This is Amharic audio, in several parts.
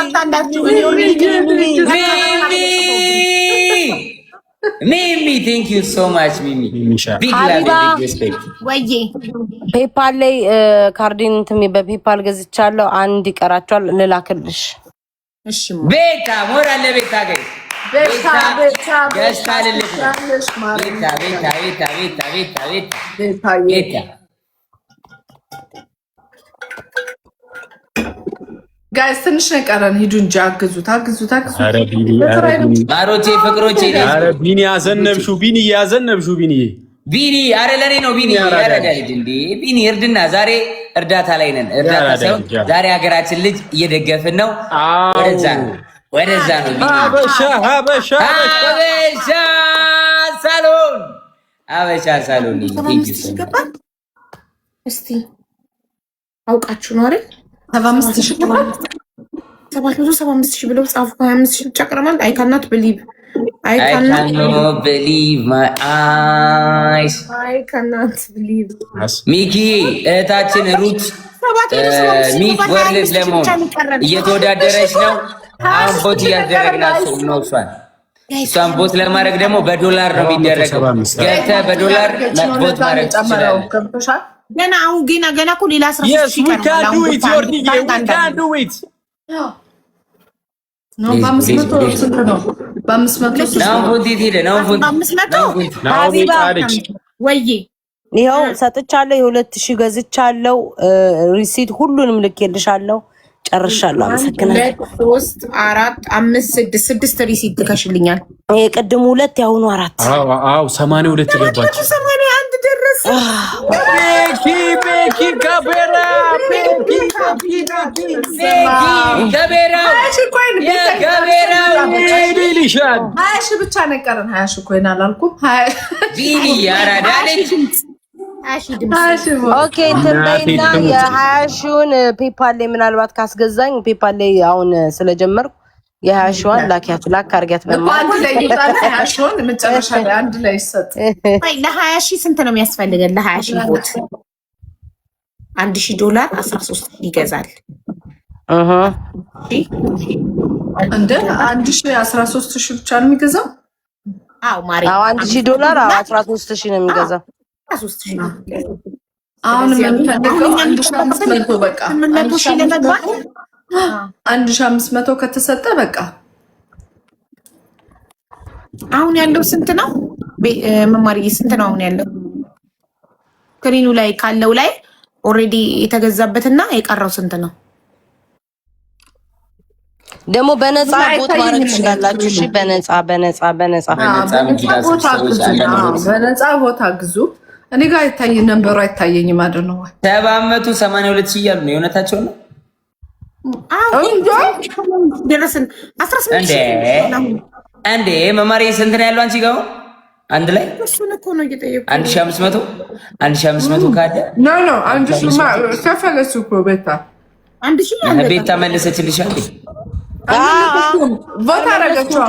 ተፈታላችሁ ሚሚ ቴንክ ዩ ሶ ማች ሚሚ ቢግ ላቭ ቢግ ሪስፔክት ወይዬ ፔፓል ላይ ካርዲን እንትም በፔፓል ገዝቻለሁ አንድ ይቀራቸዋል ልላክልሽ እሺ ቤታ ሞራል ለቤታ ጋር ቤታ ገዝታልልሽ ቤታ ጋይስ ትንሽ ነው ቀረን። ሂዱ እንጂ አግዙት። ኧረ ቢኒ ማሮቼ ፍቅሮቼ ኧረ ቢኒ ያዘነብሽው ቢኒ ኧረ ለኔ ነው ቢኒ ያረዳልኝ እንዴ ቢኒ እርድና ዛሬ እርዳታ ላይ ነን። እርዳታ ሰው ዛሬ ሀገራችን ልጅ እየደገፍን ነው። ወደዛ ነው ቢኒ ሀበሻ ሳሎን እስቲ አውቃችሁ ነው አይደል 775,000 ብለው ጻፉ። 25,000 ብቻ ቀረማል። I cannot believe my eyes ሚኪ እህታችን ሩት ሚክ ወርልድ ለመሆን እየተወዳደረች ነው። አሁን ቦት እያደረግናት ነው። እሷን ቦት ለማድረግ ደግሞ በዶላር ነው የሚደረገው። ገብተህ በዶላር ቦት ማድረግ ትችላለህ። ገና አሁን ገና እኮ ሌላ 13 ሺህ ቀርቷል። ይኸው ሰጥቻለሁ። የ2,000 ገዝቻለሁ። ሪሲት ሁሉንም ልኬልሻለሁ። ጨርሻለሁ። አመሰግናለሁ። 3 4 5 6 ሪሲት ትከሽልኛል። የቅድሙ 2 ያሁኑ 4 አዎ 82 ገባች። 81 ደረሰ። ቤኪ ገበራ ይልሻል። 20 ሺህ ብቻ ነው የቀረን። 20 ሺህ ኮይን አላልኩም። ኦኬ ትርዳይና የ20 ሺውን ፔፓል ላይ ምናልባት ካስገዛኝ ፔፓል ላይ አሁን ስለጀመርኩ የ20 ሺዋን ላኪያት አርጊያት በማለት ለ20 ሺውን መጨረሻ ላይ አንድ ላይ ይሰጥ። ለ20 ሺህ ስንት ነው የሚያስፈልገን? ለ20 ሺህ ቦት $1,000 13 ይገዛል። እንደ 1,013 ብቻ ነው የሚገዛው። አዎ ማሪ $1,000 13 ነው የሚገዛው። 13 አሁን የምንፈልገው 1,500 በቃ 1,500 ከተሰጠ በቃ አሁን ያለው ስንት ነው? መማርዬ ስንት ነው አሁን ያለው? ስክሪኑ ላይ ካለው ላይ ኦሬዲ የተገዛበትና የቀረው ስንት ነው? ደግሞ በነፃ ቦት ማድረግ ትችላላችሁ። እሺ በነፃ ቦታ ግዙ። እኔ ጋር አይታይ ነምበሩ አይታየኝም ማለት ነው። 782 እያሉ ነው። የእውነታቸው ነው። ደረስን 18 እንዴ መማሪ ስንት ነው ያለው አንቺ ጋር አንድ ላይ? እሱን እኮ ነው እየጠየቁ 1500 ካለ ኖ 1,000 ከፈለሱ እኮ ቤታ 1,000 ቤታ መለሰችልሻል። ቦታ አረጋችሁ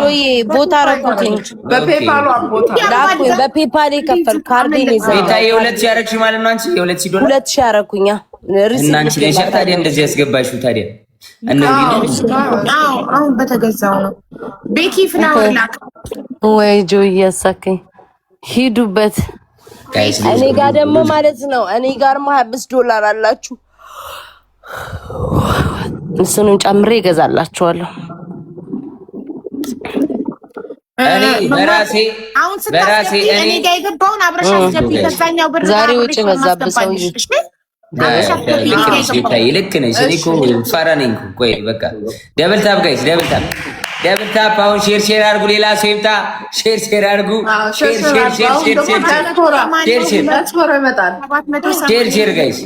ቦታ አረጋችሁ በፔፓል ቦታ ላኩኝ። በፔፓል ከፈል ካርዲን ይዘው ቤታ የ2,000 ያረግሽ ማለት ነው አንቺ $2,000 $2,000 ያረኩኛ። እና አንቺ ለሻ ታዲያ እንደዚህ ያስገባሽው ታዲያ አሁን በተገዛው ነው። ቤኪ ፍላወር ላክ ወይ ጆ እያሳከኝ ሂዱበት። እኔ ጋር ደግሞ ማለት ነው እኔ ጋርማ $5 አላችሁ። እሱንም ጨምሬ ይገዛላችኋለሁ። እኔ በራሴ እኔ ጋር የገባውን አብረሽ አስገቢ። ከዛኛው ብር ዛሬ ውጪ በዛብህ ሰውዬ ልክ ነሽ። እኔ እኮ ፋራ ነኝ። ቆይ በቃ ደብል ታፕ ጋይስ፣ ደብል ታፕ። አሁን ሼር አድርጉ። ሌላ ሰው ይምጣ። ሼር አድርጉ። ሼር ጋይስ፣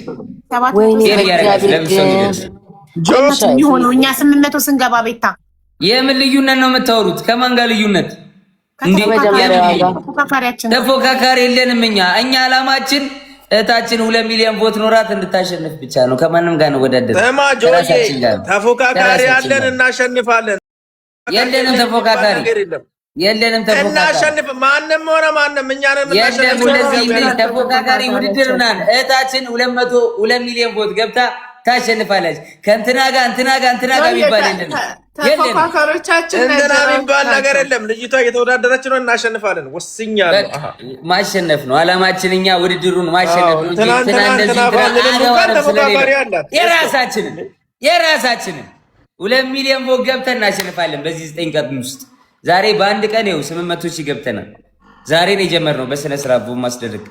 የሚሆነው እኛ 800 ስንገባ ቤታ የምን ልዩነት ነው የምታወሩት? ከማን ጋር ልዩነት? ተፎካካሪ የለንም እኛ አላማችን እህታችን 2 ሚሊዮን ቦት ኖራት እንድታሸንፍ ብቻ ነው። ከማንም ጋር ነው ወዳደር ተፎካካሪ ያለን እናሸንፋለን። የለንም ተፎካካሪ እናሸንፍ። ማንም ሆነ ማንም እኛ ነን የለም። ለዚህ ተፎካካሪ ውድድር ምናምን እህታችን 2 ሚሊዮን ቦት ገብታ ታሸንፋለች። ከእንትና ጋር እንትና ጋር የሚባል የለም። ተፎካካሪዎቻችን እንትና የሚባል ነገር የለም። ልጅቷ እየተወዳደረች ነው። እናሸንፋለን። ወስኛለሁ። ማሸነፍ ነው አላማችን። እኛ ውድድሩን ማሸነፍ ነው። የራሳችንን 2 ሚሊዮን ቮት ገብተን እናሸንፋለን በዚህ 9 ቀን ውስጥ። ዛሬ በአንድ ቀን ይኸው 800 ሺህ ገብተናል። ዛሬ ነው የጀመርነው በስነ ስርዓት ቮት ማስደረግ።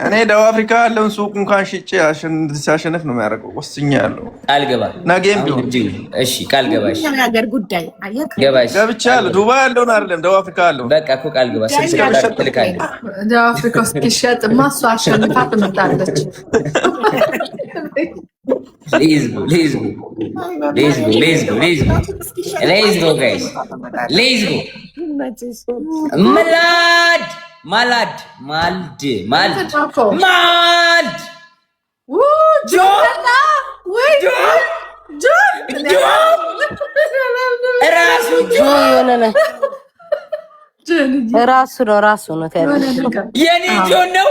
እኔ ደቡብ አፍሪካ ያለውን ሱቅ እንኳን ሽጬ ሲያሸንፍ ነው የሚያደርገው። ወስኛለሁ። ቃል ገባ። ነገም ቢሆን እሺ፣ ቃል ገባሽ። ገባሽ። ገብቻለሁ። ዱባይ ያለውን አይደለም ደቡብ አፍሪካ ያለውን። በቃ እኮ ቃል ገባ። ትልካለህ። ደቡብ አፍሪካ እስኪሸጥማ እሷ አሸንፋ ትመጣለች። Let's go, guys. Let's go. Malad. ራሱ ነው የኔ ጆን ነው።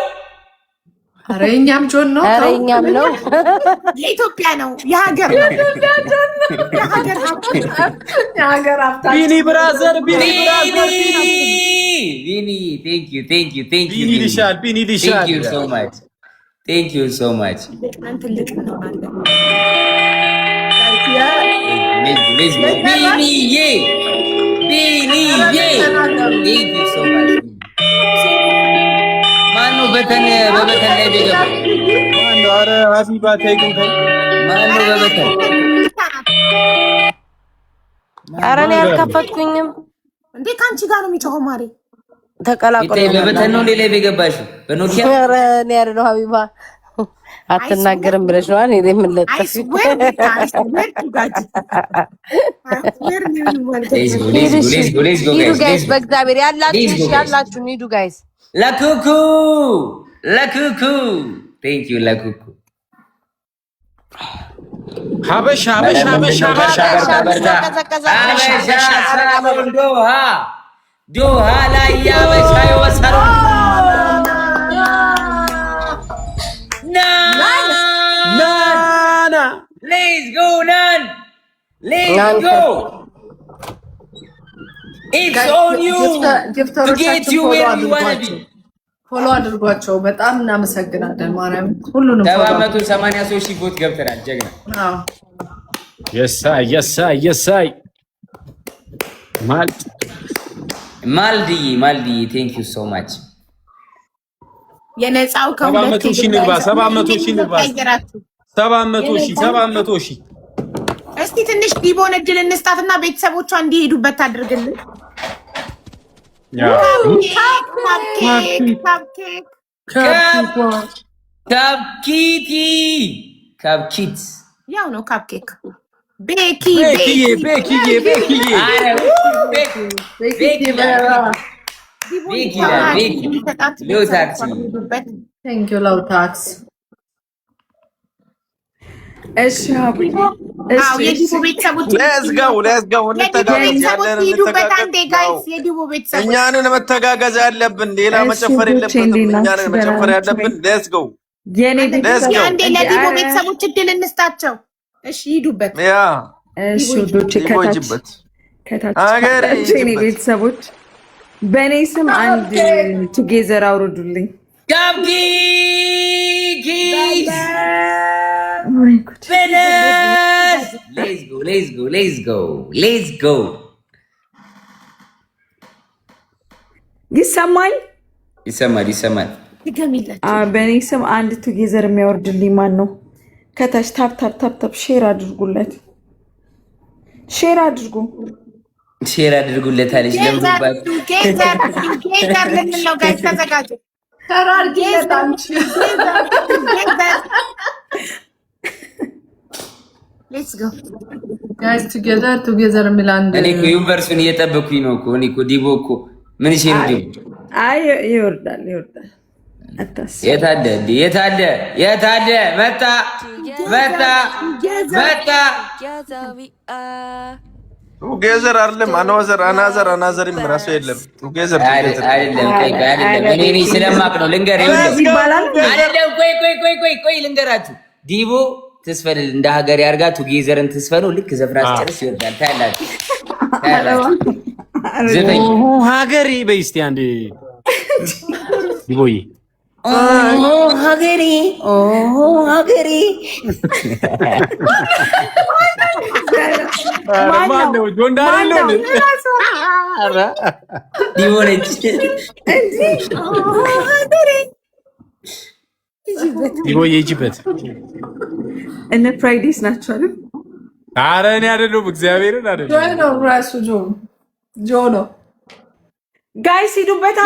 ኧረ እኛም ጆን ነው። ኧረ እኛም ነው። የኢትዮጵያ ነው። የሀገር ሀብታችን ቢኒ ብራዘር ቢኒ thank you ቢኒ ሊሻል thank you so much ቢኒዬ thank you so much ማኑ በተን ላይ ቢገባ ማኑ አረ ሀቢባ ታይኩን ማኑ በበተን ኧረ እኔ አልከፈትኩኝም እንዴ ካንቺ ጋር ነው የሚጮኸው ማሬ ተቀላቀሉ በበተን ነው ሌላ ቢገባሽ በኖኪያ ኧረ እኔ አይደለሁ ሀቢባ አትናገርም ብለሽ ነው እኔ የምለጥፍ ሂዱ ጋይስ በእግዚአብሔር ያላችሁ ሂዱ ጋይስ ለኩኩ thank you ለኩኩ ሀበሻ ዶሃ ላይ ያበሻ ይወሰሩ ናና let's go it's on you to get you where you want to be ፎሎ አድርጓቸው። በጣም እናመሰግናለን። ማርያም ሁሉንም 783 ሺህ ቮት ገብተናል። ጀግና የሳይ ማልዲ thank you so much የነፃው 700 ሺህ ንግባ 700 ሺህ እስቲ ትንሽ ዲቦን እድል እንስጣትና ቤተሰቦቿ እንዲሄዱበት አድርግልን። ካፕኪት ያው ነው ካፕኬክ ቤኪ እሺ የዲቦ ቤተሰቦች እኛንን መተጋገዝ ያለብን ሌላ መጨፈር የለብንም። እኛንን መጨፈር ያለብን ሌትስ ጎ አንዴ ለዲቦ ቤተሰቦች እድል እንስጣቸው። እሺ ሂዱበት። ያ እሺ ወዶቼ ከታች የኔ ቤተሰቦች በእኔ ስም አንድ ቱጌዘር አውርዱልኝ። Let's go. ይሰማል። በእኔ ስም አንድ ቱጌዘር የሚያወርድልኝ ማን ነው? ከታች ታፕ ሼር አድርጉለት። ሼር አድርጉለት አለች። ለምሩባት ቱጌዘር የሚል አንድ እኔ እኮ ዩኒቨርሲቲውን እየጠበኩኝ ነው እኮ። እኔ እኮ ዲቦ እኮ ምን ሺ ነው ዲቦ? አይ ይወርዳል። የታለ መጣ ቱጌዘር አይደለም አናዘር ራሱ የለም። ቱጌዘር አይደለም። እኔ ስለማቅ ነው። ልንገር አይደለም። ቆይ ልንገራችሁ። ዲቦ ትስፈን እንደ ሀገር ያርጋ ቱጌዘርን ትስፈኑ ልክ ዘፍና ስጨርስ ይወርዳል። ታያላችሁ ዘፈኝ ሀገሬ በይ እስቲ አንዴ ይቦይ ሀገሬ ሀገሬ ማነው ጆንዳሪ ነው ዲቦነች ይቦይ ይጅበት እነ ፍራይዴስ ናቸው አይደል? ኧረ እኔ አይደለሁም እግዚአብሔርን አይደለም ጆይ ነው ራሱ ጆ ነው። ጋይስ ሂዱበት።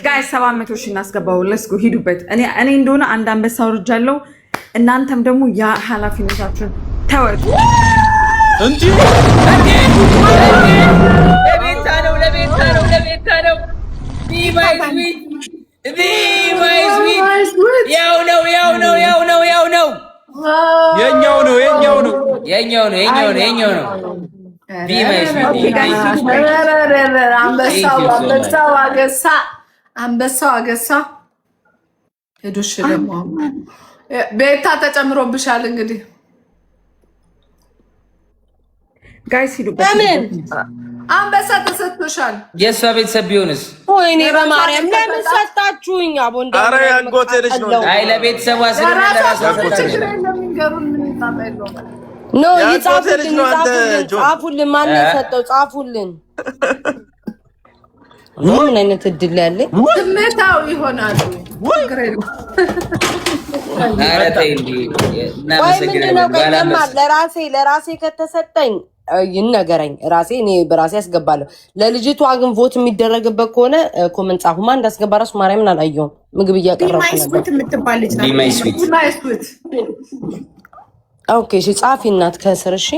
ጋይስ 700 ሺህ እናስገባው። ለስኩ ሂዱበት። እኔ እንደሆነ አንድ አንበሳ ወርጃለሁ። እናንተም ደግሞ ያ ኃላፊነታችሁን ተወጡ እንጂ ለቤታ ነው ያው ነው የኛው ነው አንበሳው አገሳ ሄዶሽ ደግሞ ቤታ ተጨምሮብሻል። እንግዲህ ጋይስ ሂዱበት። አንበሳ ተሰጥቶሻል። የእሷ ቤተሰብ ቢሆንስ? ወይኔ በማርያም ለምን ሰጣችሁኝ? አቦንዳ ኧረ ያጎቴ ልጅ ነው። አይ ለቤተሰቧ ስለራሷ ኖ ይጻፉልን፣ ጻፉልን። ማን ሰጠው? ጻፉልን። ምን አይነት እድል ያለኝ ስሜታዊ ይሆናሉ። ኧረ ተይ እንጂ እናመሰግናለን። ለራሴ ከተሰጠኝ ይነገረኝ። እኔ በራሴ ያስገባለሁ። ለልጅቷ ግን ቮት የሚደረግበት ከሆነ ኮመንት ጻፉ። ማን እንዳስገባ ራሱ ማርያምን አላየሁም። ምግብ እያቀረብኩ ነበር። ኦኬ እሺ፣ ጻፊ እናት ከስር። እሺ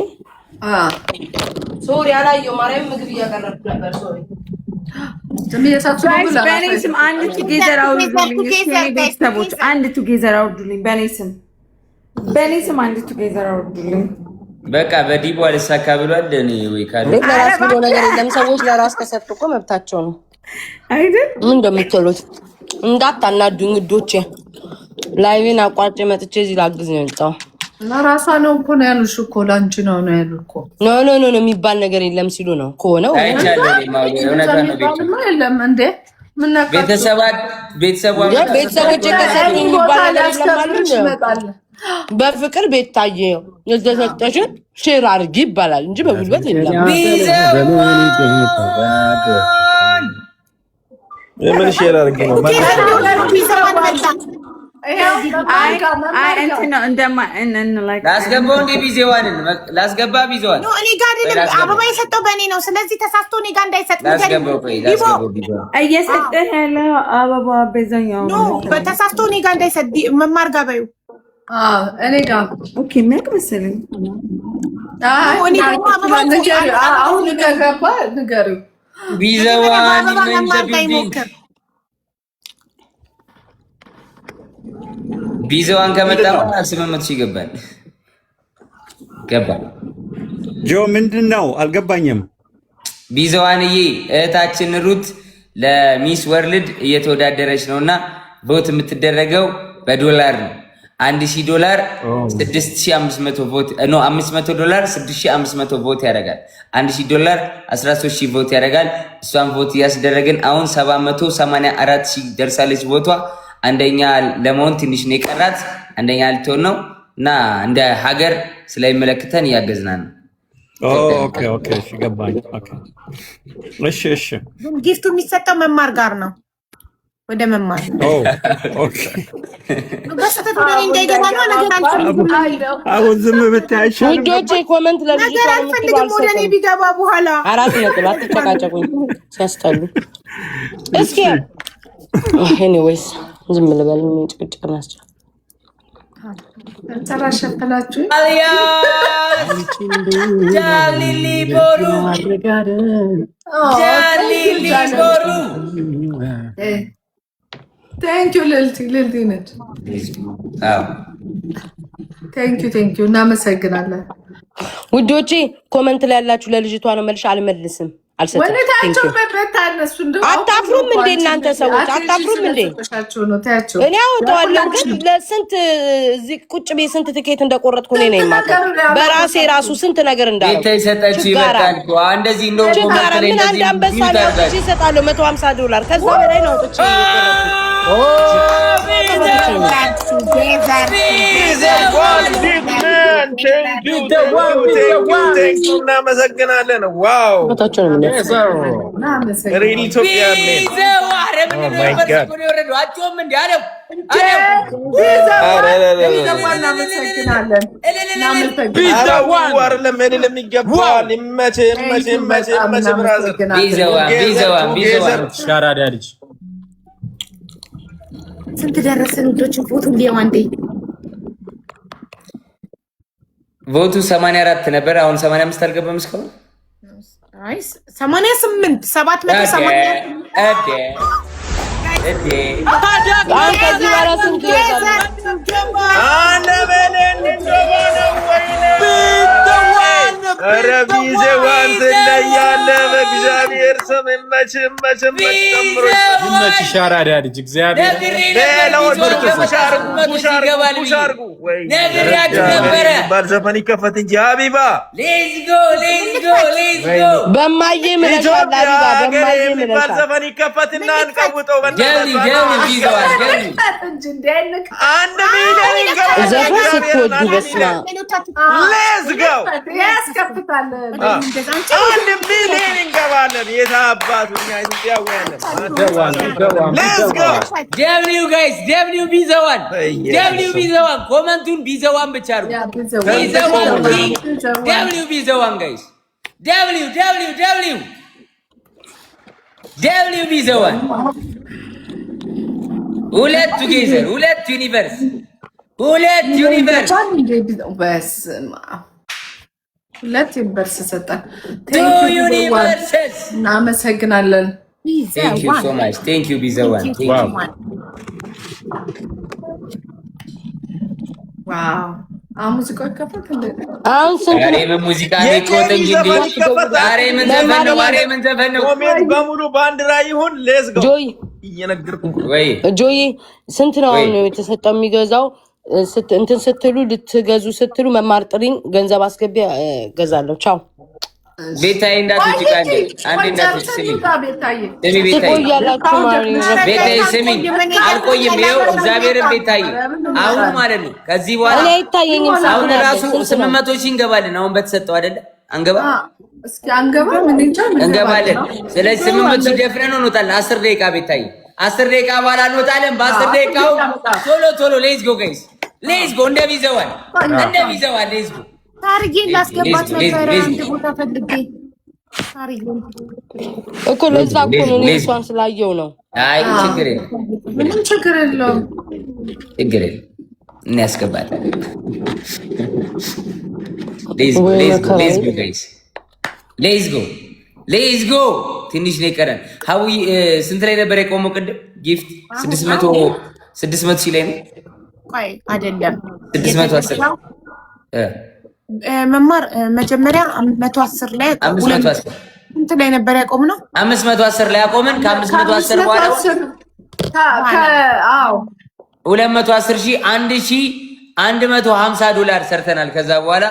ሶሪ አላየሁም። ማርያም ምግብ እያቀረብኩ ነበር። ሶሪ በእኔ ስም አንድ ቱጌዘር አውርዱልኝ። ቤተሰቦች አንድ ቱጌዘር አውርዱልኝ። በእኔ ስም አንድ ቱጌዘር አውርዱልኝ። በቃ በዲቦ አልሳካ ብሏል። እኔ ወይ ካለ ለራስ ብሎ ነገር የለም። ሰዎች ለራስ ከሰጡ እኮ መብታቸው ነው አይደል? ምን እንደምትሉት እንዳታናዱኝ ውዶቼ። ላይቬን አቋርጬ መጥቼ እዚህ ላግዝ ነው የመጣው። ለራሷ ነው እኮ ነው ያሉሽ እኮ ላንቺ ነው ያሉ እኮ። ኖ የሚባል ነገር የለም ሲሉ ነው ከሆነ አይቻለሁ። የለም እንዴ ቤተሰቦቼ ከሰጡኝ የሚባል ነገር የለም ማለት ነው። በፍቅር ቤት ታየ የተሰጠሽን ሼር አድርጊ ይባላል እንጂ በጉልበት የለም። ምን ሼር አድርጊ ነው? ላስገባው እንደ ቢዜዋንን ላስገባ ቢዜዋን እኔ ጋር አይደለም። አበባ የሰጠው በእኔ ነው። ስለዚህ ተሳስቶ እኔ ጋር እንዳይሰጥ እየሰጠህ ያለው አበባ በዛኛው ተሳስቶ እኔ ጋር እንዳይሰጥ መማር ጋር በይው። እኔ ጋር ኦኬ የሚያውቅ መሰለኝ። አሁን ከገባ ንገሪው ቢዘዋን ቢዘዋን ከመጣ 800 ሺህ ይገባል። ገባ ጆ ምንድን ነው አልገባኝም። ቢዘዋንዬ እህታችን ሩት ለሚስ ወርልድ እየተወዳደረች ነውና ቮት የምትደረገው በዶላር ነው። $1000 6500 ቮት ነው። $500 6500 ቮት ያደርጋል። $1000 13000 ቮት ያደርጋል። እሷን ቮት እያስደረግን አሁን 784,000 ደርሳለች ቮቷ። አንደኛ ለመሆን ትንሽ ነው የቀራት። አንደኛ ልትሆን ነው እና እንደ ሀገር ስለሚመለከተን እያገዝናን ነው። ኦኬ እሺ ገባኝ። እሺ ጊፍቱ የሚሰጠው መማር ጋር ነው። ወደ መማር ኦኬ በሰተት ወደ እንዳይገባ ነው ነገር አልፈልግም። አሁን ዝም ብታይሽ ውዶቼ ኮመንት ነገር አልፈልግም። ወደ እኔ ቢገባ በኋላ 4 ነጥብ አትጨቃጨቁኝ ሲያስጠሉ። እስኪ ኤኒዌይስ ዝም ልበል። ምን ጭቅጭቅ ናቸው? ተራሸፈላችሁ ጃሊሊ ቦሩ ቴንኪዩ ልልቲ ነች። ቴንኪዩ እናመሰግናለን ውዶቼ። ኮመንት ላይ ያላችሁ ለልጅቷ ነው መልሽ። አልመልስም አታፍሩም እንዴ እናንተ ሰዎች? አታፍሩም እንዴ? እኔ አወጣዋለሁ፣ ግን ለስንት እዚህ ቁጭ ቤት ስንት ትኬት እንደቆረጥኩ እኔ ነኝ የማውቀው። በራሴ ራሱ ስንት ነገር እንዳለው እንደዚህ ነው። ምን አንድ አንበሳ ሊያውጥቼ ይሰጣለሁ $150 ከዛ በላይ ነው አውጥቼ እናመሰግናለን። ዋው ስንት ደረሰን ልጆችን ፎቶ ሊያው አንዴ ቮቱ 84 ነበር። አሁን 85 አልገባም እስካሁን። አይ 88 780 ከዚህ በኋላ ስንት ይወጣል? ኧረ ቢዘዋን ትለያለህ በእግዚአብሔር ስም መቼም ይመችሽ አራዳ ልጅ እግዚአብሔር ዘፈን ይከፈት እንጂ ሀቢባ በማዬ ምለሻል። ሀቢባ በማዬ ምለሻል። ዘፈን ይከፈትና እንቀውጠው። ዘፈን ስትወዱ በስመ አብ 1 ሚሊዮን እንገባለን። የት አባቱ እኛ ኢትዮጵያውያንን ደብሊው ጋይስ ደብሊው ቢዘዋን ኮመንቱን ቢዘዋን ብቻ አድርጉ። ደብሊው ቢዘዋን ጋይስ ደብሊው ቢዘዋን ሁለት ቱጌዘር ሁለት ዩኒቨርስ ሁለት ዩኒቨርስ ሰጠን። ዩኒቨርስስ እናመሰግናለን። Thank you so much. Thank you ቢዘዋን። ዋው ሙዚቃ ከፈት እንደ አሁን ስንት ሙዚቃ ነው ምን ዘፈን ነው? ኮሜንት በሙሉ ባንዲራ ይሁን። ሌትስ ጎ ጆይ እየነገርኩ ወይ ጆይ ስንት ነው አሁን የተሰጠው የሚገዛው? እንትን ስትሉ ልትገዙ ስትሉ መማር ጥሪኝ ገንዘብ አስገቢ ገዛለሁ። ቻው ቤታዬ እንዳትጭ ቃል አንዴ እንዳትጭ ስሚ ትቆያላችሁ ማለት ነው። ቤታዬ ስሚኝ አልቆይም። ይኸው እግዚአብሔርን ቤታዬ አሁን ማለት ነው ከዚህ በኋላ እኔ አይታየኝም። አሁን ራሱ 800 ሺህ እንገባለን። አሁን በተሰጠው አይደለ አንገባ እስኪ አንገባ ምን እንጃ እንገባለን። ስለዚህ 800 ሺህ ደፍረን እንወጣለን። 10 ደቂቃ ቤታዬ 10 ደቂቃ በኋላ እንወጣለን። በ10 ደቂቃው ቶሎ ሌትስ ጎ ጋይስ ሌትስ ጎ እንደቢዘዋል ሌትስ ጎ ታርጌን ላስገባት ነበር አንድ ቦታ ፈልጌ ታርጌን እኮ ለዛ እኮ ነው እሷን ስላየው ነው። አይ ችግር የለም ምንም ችግር የለውም እናስገባለን። ሌትስ ጎ ትንሽ ነው የቀረን። ሀዊ ስንት ላይ ነበር የቆመው ቅድም? ጊፍት 600 ሺህ ላይ ነው። ቆይ አይደለም 610 መማር መጀመሪያ 510 ላይ 510 ስንት ላይ ነበር ያቆምነው? 510 ላይ ያቆመን። ከ510 በኋላ 210 ሺህ 1150 $150 ሰርተናል። ከዛ በኋላ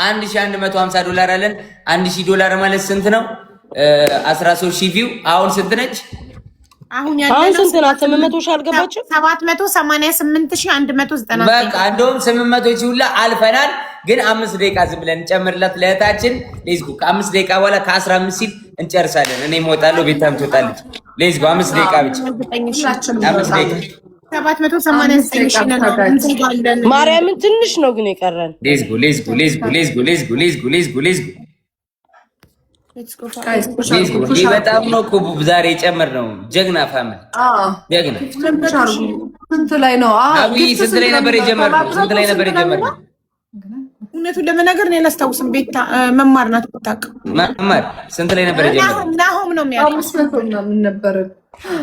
$1150 አለን። $1000 ማለት ስንት ነው? 13 ሺህ ቪው። አሁን ስንት ነች? አሁን ስንት ናት? 800 ሺህ አልገባችም? 788,190 በቃ እንደውም 800 ሺህ ሁላ አልፈናል። ግን 5 ደቂቃ ዝም ብለን እንጨምርላት ለእህታችን ሌዝጎ። ከ5 ደቂቃ በኋላ ከ15 ሲል እንጨርሳለን። እኔ እሞጣለሁ፣ ቤታም ትወጣለች። ሌዝጎ 5 ደቂቃ ብቻ 5 ደቂቃ 789,000 ማርያምን ትንሽ ነው ግን የቀረን። ሌዝጎ ይህ በጣም ነው እኮ ዛሬ የጨመርነው። ጀግና ፋሚሊ ጀግና። ስንት ላይ ነው? ስንት ላይ ነበር የጀመርነው? እውነቱን ለመናገር እኔ አላስታውስም። ቤታ መማር ናት ብታውቅ። መማር ስንት ላይ ነበር የጀመረው? ናሆም ነው የሚያውቀው። 500 ነው ነበር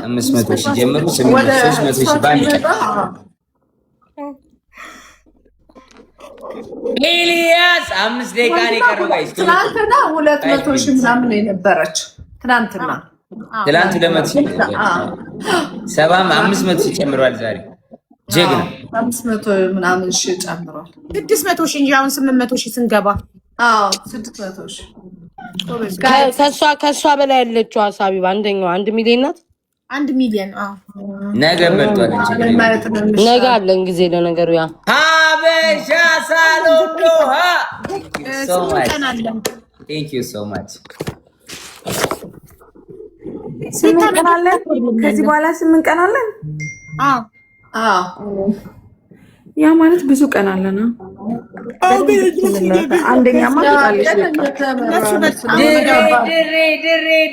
500 ሺህ ጀምሩ 300 ሺህ ባንድ ኤልያስ 5 ደቂቃ ነው የቀረው ጋይስ። ትናንትና 200 ሺህ ምናምን የነበረች ትናንትና 200 7 500 ጨምሯል ዛሬ ጀግና 500 ምናምን ሺህ ጨምሯል 600 ሺህ እንጂ አሁን 800 ሺህ ስንገባ 600 ሺህ ከሷ በላይ ያለችው ሀሳቢ አንደኛው 1 ሚሊዮን ናት 1 ሚሊዮን ነገ በልቷል እንጂ ነገ አለን ጊዜ ለነገሩ ያ ሀበሻ ሳሎን ዶሃ Thank you so much ስንት ቀን አለን? ከዚህ በኋላ 8 ቀን አለን? ያ ማለት ብዙ ቀን አለና አንደኛ ማጥቃለሽ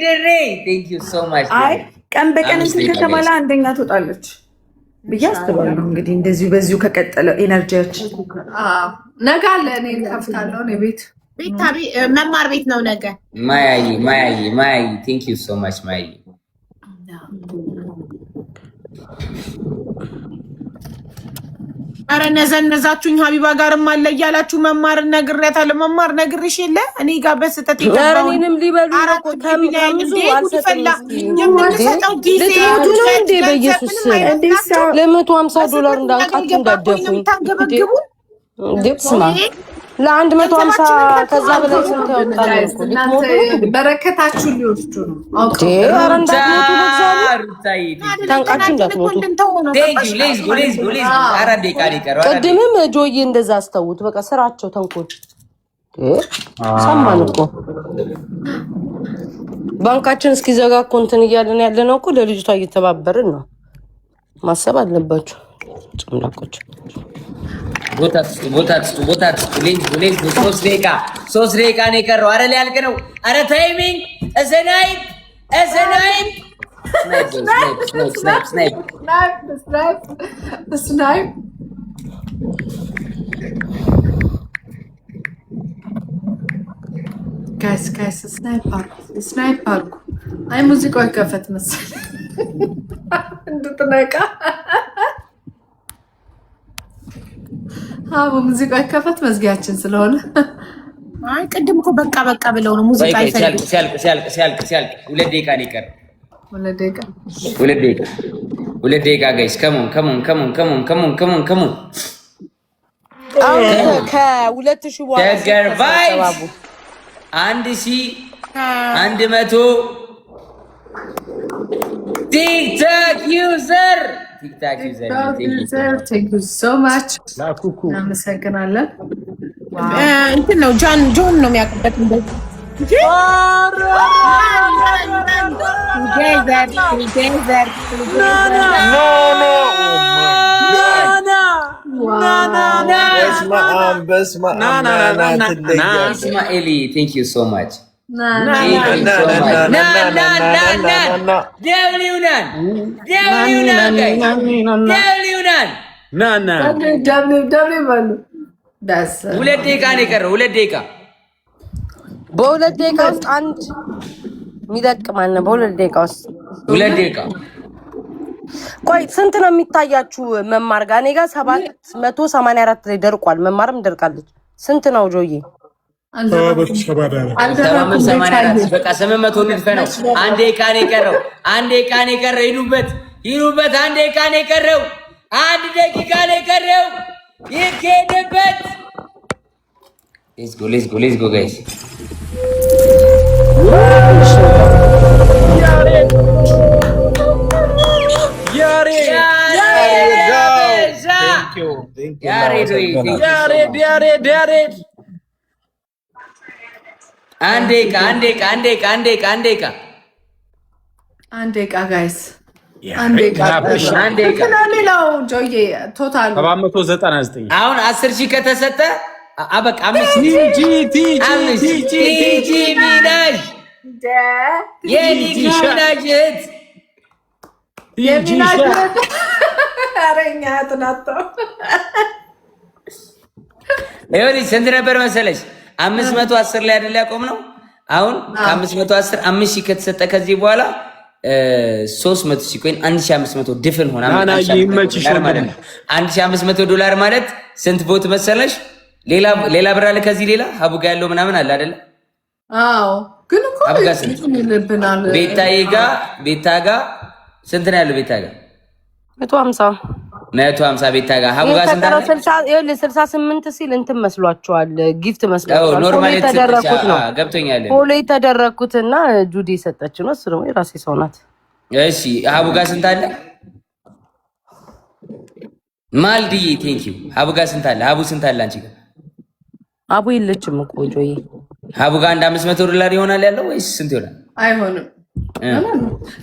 ድሬ Thank you so much አይ ቀን በቀን እንትን ከተባለ አንደኛ ትወጣለች ብዬ አስባለሁ። እንግዲህ እንደዚሁ በዚሁ ከቀጠለ ኤነርጂያችን ነገ አለ። እኔ ከፍታለሁ ነው ቤት መማር ቤት ነው ነገ። ማያይ Thank you so much ማያይ አረ ነዘነዛችሁኝ ሀቢባ ጋርም አለ እያላችሁ መማር ነግሬያታለሁ። መማር ነግሬሽ የለ እኔ ጋር በስተት ይገባው እኔንም ሊበሉ ነው ከምታምዙ አልሰጥም የምንሰጠው ጊዜ እንዴ በኢየሱስ $150 እንዳንቃችሁ እንዳደፉኝ ስማ ለ150 ከዛ በላይ ስንት ያወጣል እኮ በረከታችሁ ሊወስዱ ነው። ኧረ እንዳትሞቱ ታንቃችሁ እንዳትሞቱ። ቅድምም ጆዬ እንደዛ አስተውት በቃ ስራቸው ተንኮል ሰማን እኮ ባንካችን እስኪዘጋ እኮ እንትን እያለን ያለነው እኮ ለልጅቷ እየተባበርን ነው። ማሰብ አለባችሁ ጭምላቆች ቦታ ሌንጅ 3 ደቂቃ ነው የቀረው። አረ ሊያልቅ ነው። አረ ታይሚንግ እሰናይም ስናይፕ ጋይስ ስናይፕ አርጉ። አይ ሙዚቃው ይከፈት መሰለኝ እንድትነቃ ሙዚቃ ይከፈት መዝጊያችን ስለሆነ። አይ ቅድም እኮ በቃ ብለው ነው ሙዚቃ ይፈልግ ሲያልቅ 2 ደቂቃ ነው የቀረው። 2 ደቂቃ ጋይስ ከሞን ከ2000 በኋላ 1100 ቲክታክ ዩዘር Thank you so much እናመሰግናለን። እንትን ነው ጆን ነው የሚያውቅበት እንደዚህ ኢስማኤል Thank you so much ሁለት ደቂቃ ነው የቀረው። 2 ደቂቃ በ2 ደቂቃ ውስጥ አንድ የሚለቅ ማነው? በ2 ደቂቃ ውስጥ 2 ደቂቃ ቆይ ስንት ነው የሚታያችሁ? መማር ጋር እኔ ጋር 784 ላይ ደርቋል። መማርም ደርቃለች። ስንት ነው ጆዬ? በቃ 800 ንድፈ ነው። 1 ደቂቃ ነው የቀረው። 1 ደቂቃ ነው የቀረው። ሂዱበት 1 ደቂቃ ነው የቀረው። 1 ደቂቃ ነው የቀረው። ይሄድበት። Let's go guys. ያሬድ አንድ ደቂቃ ጋይስ ሌላው ጆዬ ቶታል 799 አሁን 10,000 ከተሰጠ አበቃ። ስንት ነበር መሰለሽ? 510 ላይ አይደል ያቆምነው? አሁን ከ510 5,000 ከተሰጠ ከዚህ በኋላ 300,000 ኮይን 1,500 ድፍን ሆና $1,500 ማለት ስንት ቦት መሰለሽ? ሌላ ብር አለ ከዚህ ሌላ ሀቡ ጋር ያለው ምናምን አለ አይደለ? አዎ ግን እኮ ይልብናል። ቤታ ጋ ስንት ነው ያለው? ቤታ ጋ 150 ቤታ ጋ ሀቡ ጋ ስንት አለ? 68 ሲል እንትን መስሏቸዋል፣ ጊፍት መስሏቸዋል። ኖርማሊ የተደረኩት ነው ገብቶኛል። ፎሎ የተደረኩትና ጁዲ የሰጠች ነው። እሱ ደግሞ የራሴ ሰው ናት። እሺ ሀቡ ጋ ስንት አለ? ማልዲ ቴንክ ዩ። ሀቡ ጋ ስንት አለ? ሀቡ ስንት አለ አንቺ ጋ? አቡ የለችም እኮ ጆዬ። ሀቡ ጋ አንድ $500 ይሆናል ያለው ወይስ ስንት ይሆናል? አይሆንም።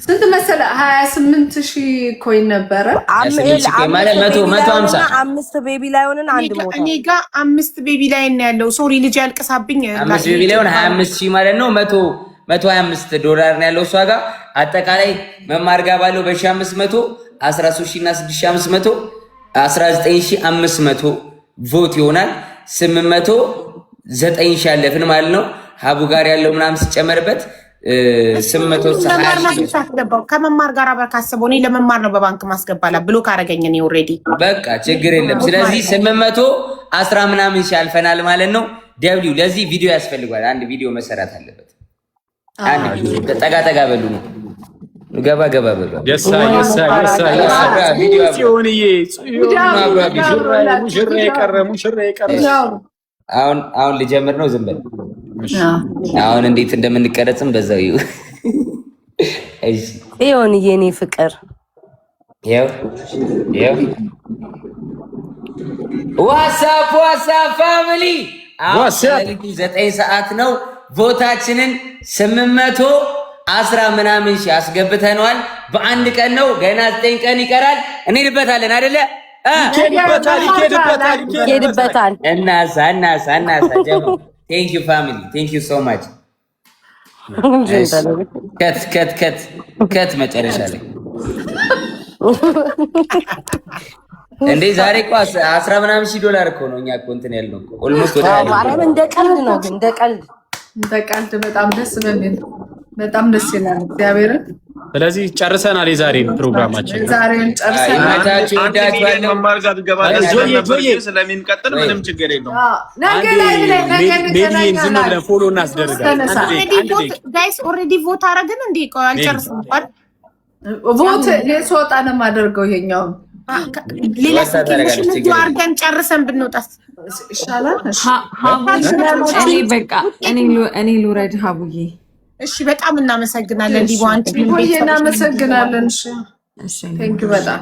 ስንት መሰለህ? 28,000 ኮይን ነበረ። ማለት 150 5 ቤቢ ላይ ሆነን አንድ ሞታ እኔ ጋ 5 ቤቢ ላይ ነው ያለው። ሶሪ ልጅ ያልቀሳብኝ 5 ቤቢ ላይ ሆነ 25,000 ማለት ነው። $125 ነው ያለው እሷ ጋር። አጠቃላይ መማር ጋር ባለው በ1500 13,000 እና 6,500 19,500 ቮት ይሆናል። 809 ሺህ ያለፍን ማለት ነው። ሀቡ ጋር ያለው ምናምን ሲጨመርበት 820 ከመማር ጋር አብረን ካሰበው እኔ ለመማር ነው በባንክ ማስገባላ ብሎ ካረገኝ እኔ ኦልሬዲ በቃ ችግር የለም። ስለዚህ 810 ምናምን ሺህ ያልፈናል ማለት ነው። ደብሊው ለዚህ ቪዲዮ ያስፈልጋል። አንድ ቪዲዮ መሰራት አለበት። አንድ ቪዲዮ ጠጋ በሉ ነው ገባ በሉ። አሁን ልጀምር ነው። ዝም በል አሁን እንዴት እንደምንቀረጽም በዛው ይሁ። እሺ ይሁን የኔ ፍቅር ያው ዋትስአፕ ፋሚሊ አሁን 9 ሰዓት ነው። ቮታችንን 810 ምናምን ሺህ አስገብተነዋል። በአንድ ቀን ነው። ገና 9 ቀን ይቀራል። እንሄድበታለን አይደለ? ይሄድበታል። እናሳ ጀምሮ ቴንክ ዩ ፋሚሊ ቴንክ ዩ ሶ ማች። ከት መጨረሻ ላይ እንዴ ዛሬ እኮ 10 ምናምን ሺህ $10 እኮ ነው። እኛ እኮ እንትን ያልነው እኮ ኦልሞስት ወደ እንደ ቀልድ ነው። ግን እንደ ቀልድ በጣም ደስ በሚል በጣም ደስ ይላል። እግዚአብሔርን ስለዚህ ጨርሰናል። የዛሬን ፕሮግራማችን ዛሬን ጨርሰናል። ስለሚንቀጥል ምንም ችግር የለውም። ሜዲዬን ዝም ብለን ፎሎ እናስደርጋለን። ጋይስ ኦልሬዲ ቮት አረግን እንዴ? አልጨርስም እንኳን ቮት ለሶጣ ነው የማደርገው። ይሄኛው ሌላ ስኪልሽ አርገን ጨርሰን ብንወጣስ ይሻላል። እኔ በቃ እኔ ልውረድ ሀቡዬ። እሺ በጣም እናመሰግናለን። ዲቦ አንቺ ሆይ እናመሰግናለን። እሺ ቴንክ ዩ በጣም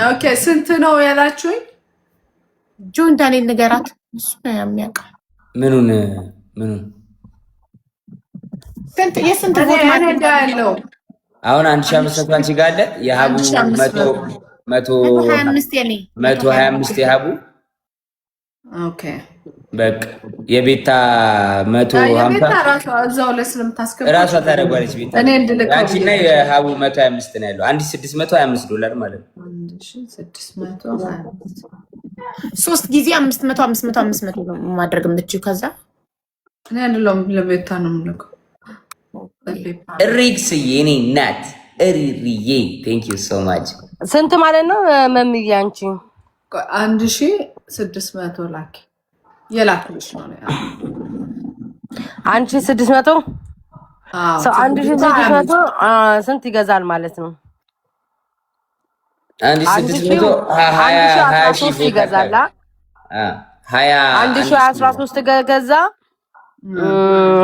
ኦኬ። ስንት ነው ያላችሁኝ? ጆን ዳንኤል ንገራት። እሱ ነው የሚያውቀው። ምኑን የስንት ቮት ማለት ነው? አሁን 1500 አንቺ ጋር አለ። የሀቡ 125 የሀቡ ኦኬ በቃ የቤታ 150 እዛው ላይ ስለምታስገባ እራሷ ታደርጓለች። ቤታ እኔ እንድልከው አንቺና የሀቡ 125 ነው ያለው። $1625 ማለት ነው። 1625 3 ጊዜ 500 ነው ማድረግ የምትችይው። ከዛ እኔ አንደለም ለቤታ ነው የምልከው። ሪክስ የኔ ናት ሪሪዬ ቴንክ ዩ ሶ ማች። ስንት ማለት ነው መምዬ? አንቺ 1600 ላኪ የላክልሽ ነው። አንቺ 600 ሰው 1600 ስንት ይገዛል ማለት ነው? 1600 ይገዛል። 1013 ገዛ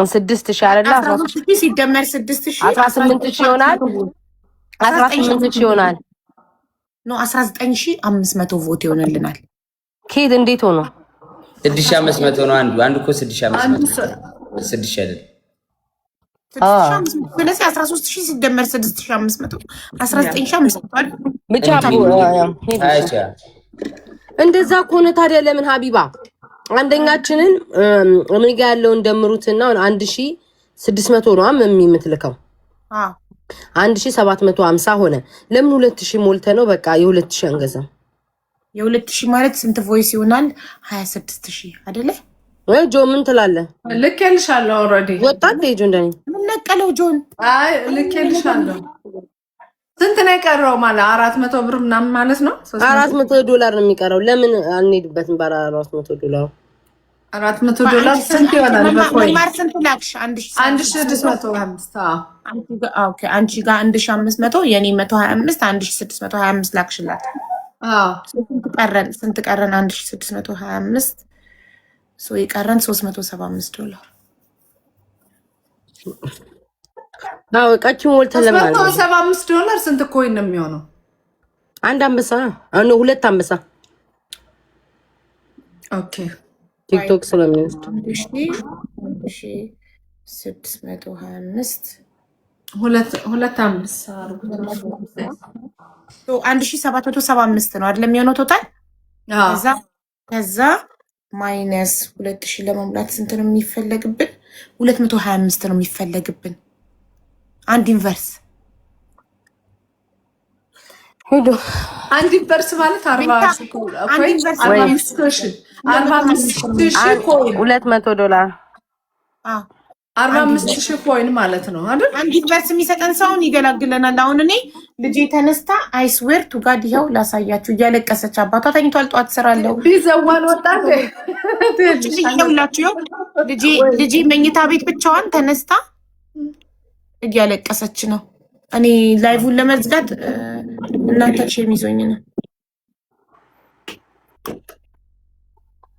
6000 አይደለ? 13000 ሲደመር 6000 18000 ይሆናል። 18000 ይሆናል። ኖ 19500 ቮት ይሆንልናል። ኬድ እንዴት ሆኖ 6500 ነው አንዱ እኮ 6500 6 አይደል? ስለዚህ 13000 ሲደመር 6500 19500 ብቻ እንደዛ ከሆነ ታዲያ ለምን ሀቢባ አንደኛችንን እኔ ጋር ያለውን ደምሩትና 1600 ነው የምትልከው? 1750 ሆነ። ለምን 2000 ሞልተ ነው? በቃ የ2000 አንገዛም። የ2000 ማለት ስንት ቮይስ ይሆናል? 26000 አይደለ? ወይ ጆ ምን ትላለህ? ልኬልሻለሁ። ኦልሬዲ ወጣት ልጅ እንደኔ ምን ነቀለው ጆን? አይ ልኬልሻለሁ። ስንት ነው የቀረው? ማለት 400 ብር ምናምን ማለት ነው። $400 ነው የሚቀረው። ለምን አንሄድበትም? $400 $400 ስንት ይሆናል? በኮይ ማር ስንት ላክሽ? 1625 ኦኬ። አንቺ ጋር 1500 የኔ 125 1625 ላክሽላት። ስንት ቀረን? 1625 የቀረን $375 እቃችን ሞልተን ለማለት ነው። $375 ስንት ኮይን ነው የሚሆነው? አንድ አንበሳ ሁለት አንበሳ። ኦኬ ቲክቶክ ስለሚወስድ 1625 ሁለት አንበሳ 1775 ነው አይደል የሚሆነው ቶታል። ከዛ ማይነስ 2000 ለመሙላት ስንት ነው የሚፈለግብን? 225 ነው የሚፈለግብን። አንድ ኢንቨርስ አንድ ኢንቨርስ ማለት 200 45,000 ኮይን ማለት ነው አይደል? አንድ ኢንቨርስ የሚሰጠን ሰውን ይገላግለናል። አሁን እኔ ልጄ ተነስታ አይስዌር ቱ ጋድ ይኸው ላሳያችሁ፣ እያለቀሰች አባቷ ተኝቷል። ጧት ስራለው ቢዘዋን ወጣ ይኸውላችሁ፣ ልጄ መኝታ ቤት ብቻዋን ተነስታ እያለቀሰች ነው። እኔ ላይቭን ለመዝጋት እናንተ ሸሚዞኝ ነው።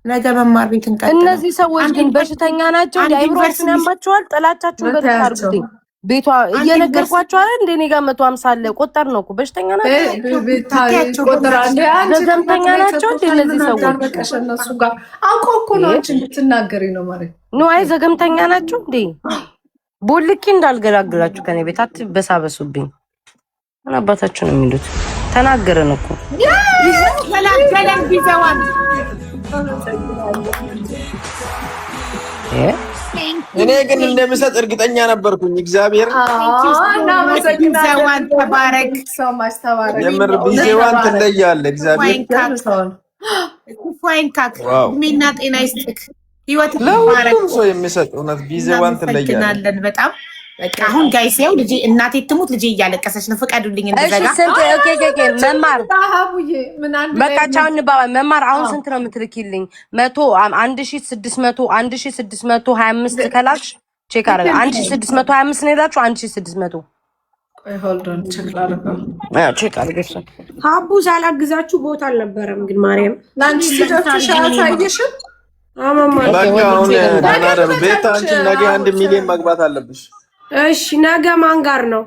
ነገ መማር ቤት እንቀጥል። እነዚህ ሰዎች ግን በሽተኛ ናቸው። አይምሮአቸውን ያማቸዋል። ጥላቻቸውን በተካርጉት ቤቷ እየነገርኳቸው አይደል? እንደኔ ጋር 150 አለ ቆጠር ነው እኮ በሽተኛ ናቸው። ዘገምተኛ ናቸው እነዚህ ሰዎች። እነሱ ጋር አውቆ እኮ ነው አንቺ እንድትናገሪ ነው ማለት ነው። አይ ዘገምተኛ ናቸው እንዴ! ቦልኪ እንዳልገላግላችሁ ከኔ ቤት አትበሳበሱብኝ። እና አባታችሁ ነው የሚሉት። ተናገረን እኮ ገላገለን ቢዘዋን እኔ ግን እንደምሰጥ እርግጠኛ ነበርኩኝ። እግዚአብሔር ቢዘዋን ተባረክ። የምር ቢዘዋን ትለያለህ። እግዚአብሔር ፋይንካክ ሚና ጤና ይስጥክ። ህይወት ለሁሉም ሰው የሚሰጥ እውነት ቢዘዋን ትለያለህ። በጣም በቃ አሁን ጋይስ ያው ልጄ እናቴ ትሙት ልጄ እያለቀሰች ነው። ፍቀዱልኝ እንደዘጋ። እሺ ስንት? መማር በቃ ቻው እንባባ። መማር አሁን ስንት ነው የምትልኪልኝ? 1600 1625 ከላክሽ ቼክ አደረጋ። 1625 ነው የላችሁ? 1600 ቆይ ሆልድ ኦን ቼክ አደረጋ። ቼክ አድርገሽ ሀቡ ሳላግዛችሁ ቦታ አልነበረም ግን ማርያም ላንቺ ሲደርሽ አሳየሽም። በቃ አሁን ደናደሩ ቤት አንቺ ነገ 1 ሚሊዮን መግባት አለብሽ። እሺ ነገ ማን ጋር ነው?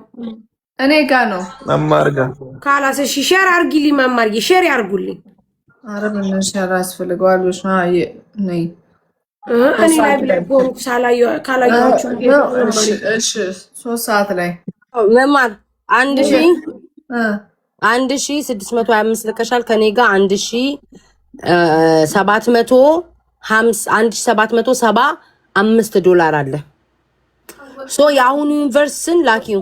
እኔ ጋር ነው። መማር ጋር ካላስ እሺ ሼር አርጊልኝ። መማር ሼር ያርጉልኝ። አረ ምን ሼር አስፈልገዋለሽ? ነይ እኔ ላይ ብለቦን ካላያችሁ እሺ 3 ሰዓት ላይ መማር 1625 ልከሻል። ከኔ ጋር 1775 አለ። ሶ የአሁኑ ዩኒቨርስን ላኪው።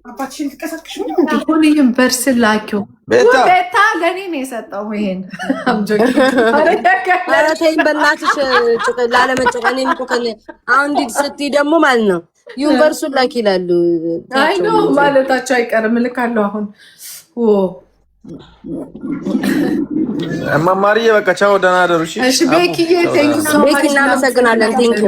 አባትሽን ተቀሰቅሽ ነው አሁን ዩኒቨርስን ላኪው። ቤታ ለኔ ነው የሰጠው ይሄን አምጆክ አረተኝ በእናትሽ ላለመጨቀኔ ምቆከኝ አሁን ስትይ ደግሞ ማለት ነው ዩኒቨርሱን ላኪ ይላሉ። አይ ነው ማለታቸው አይቀርም። ልካለሁ አሁን መማርዬ በቃ ቻው፣ ደህና ደሩ። እሺ ቤኪዬ ቴንክ ዩ ሶ ማች። ቤኪ እናመሰግናለን። ቴንክ ዩ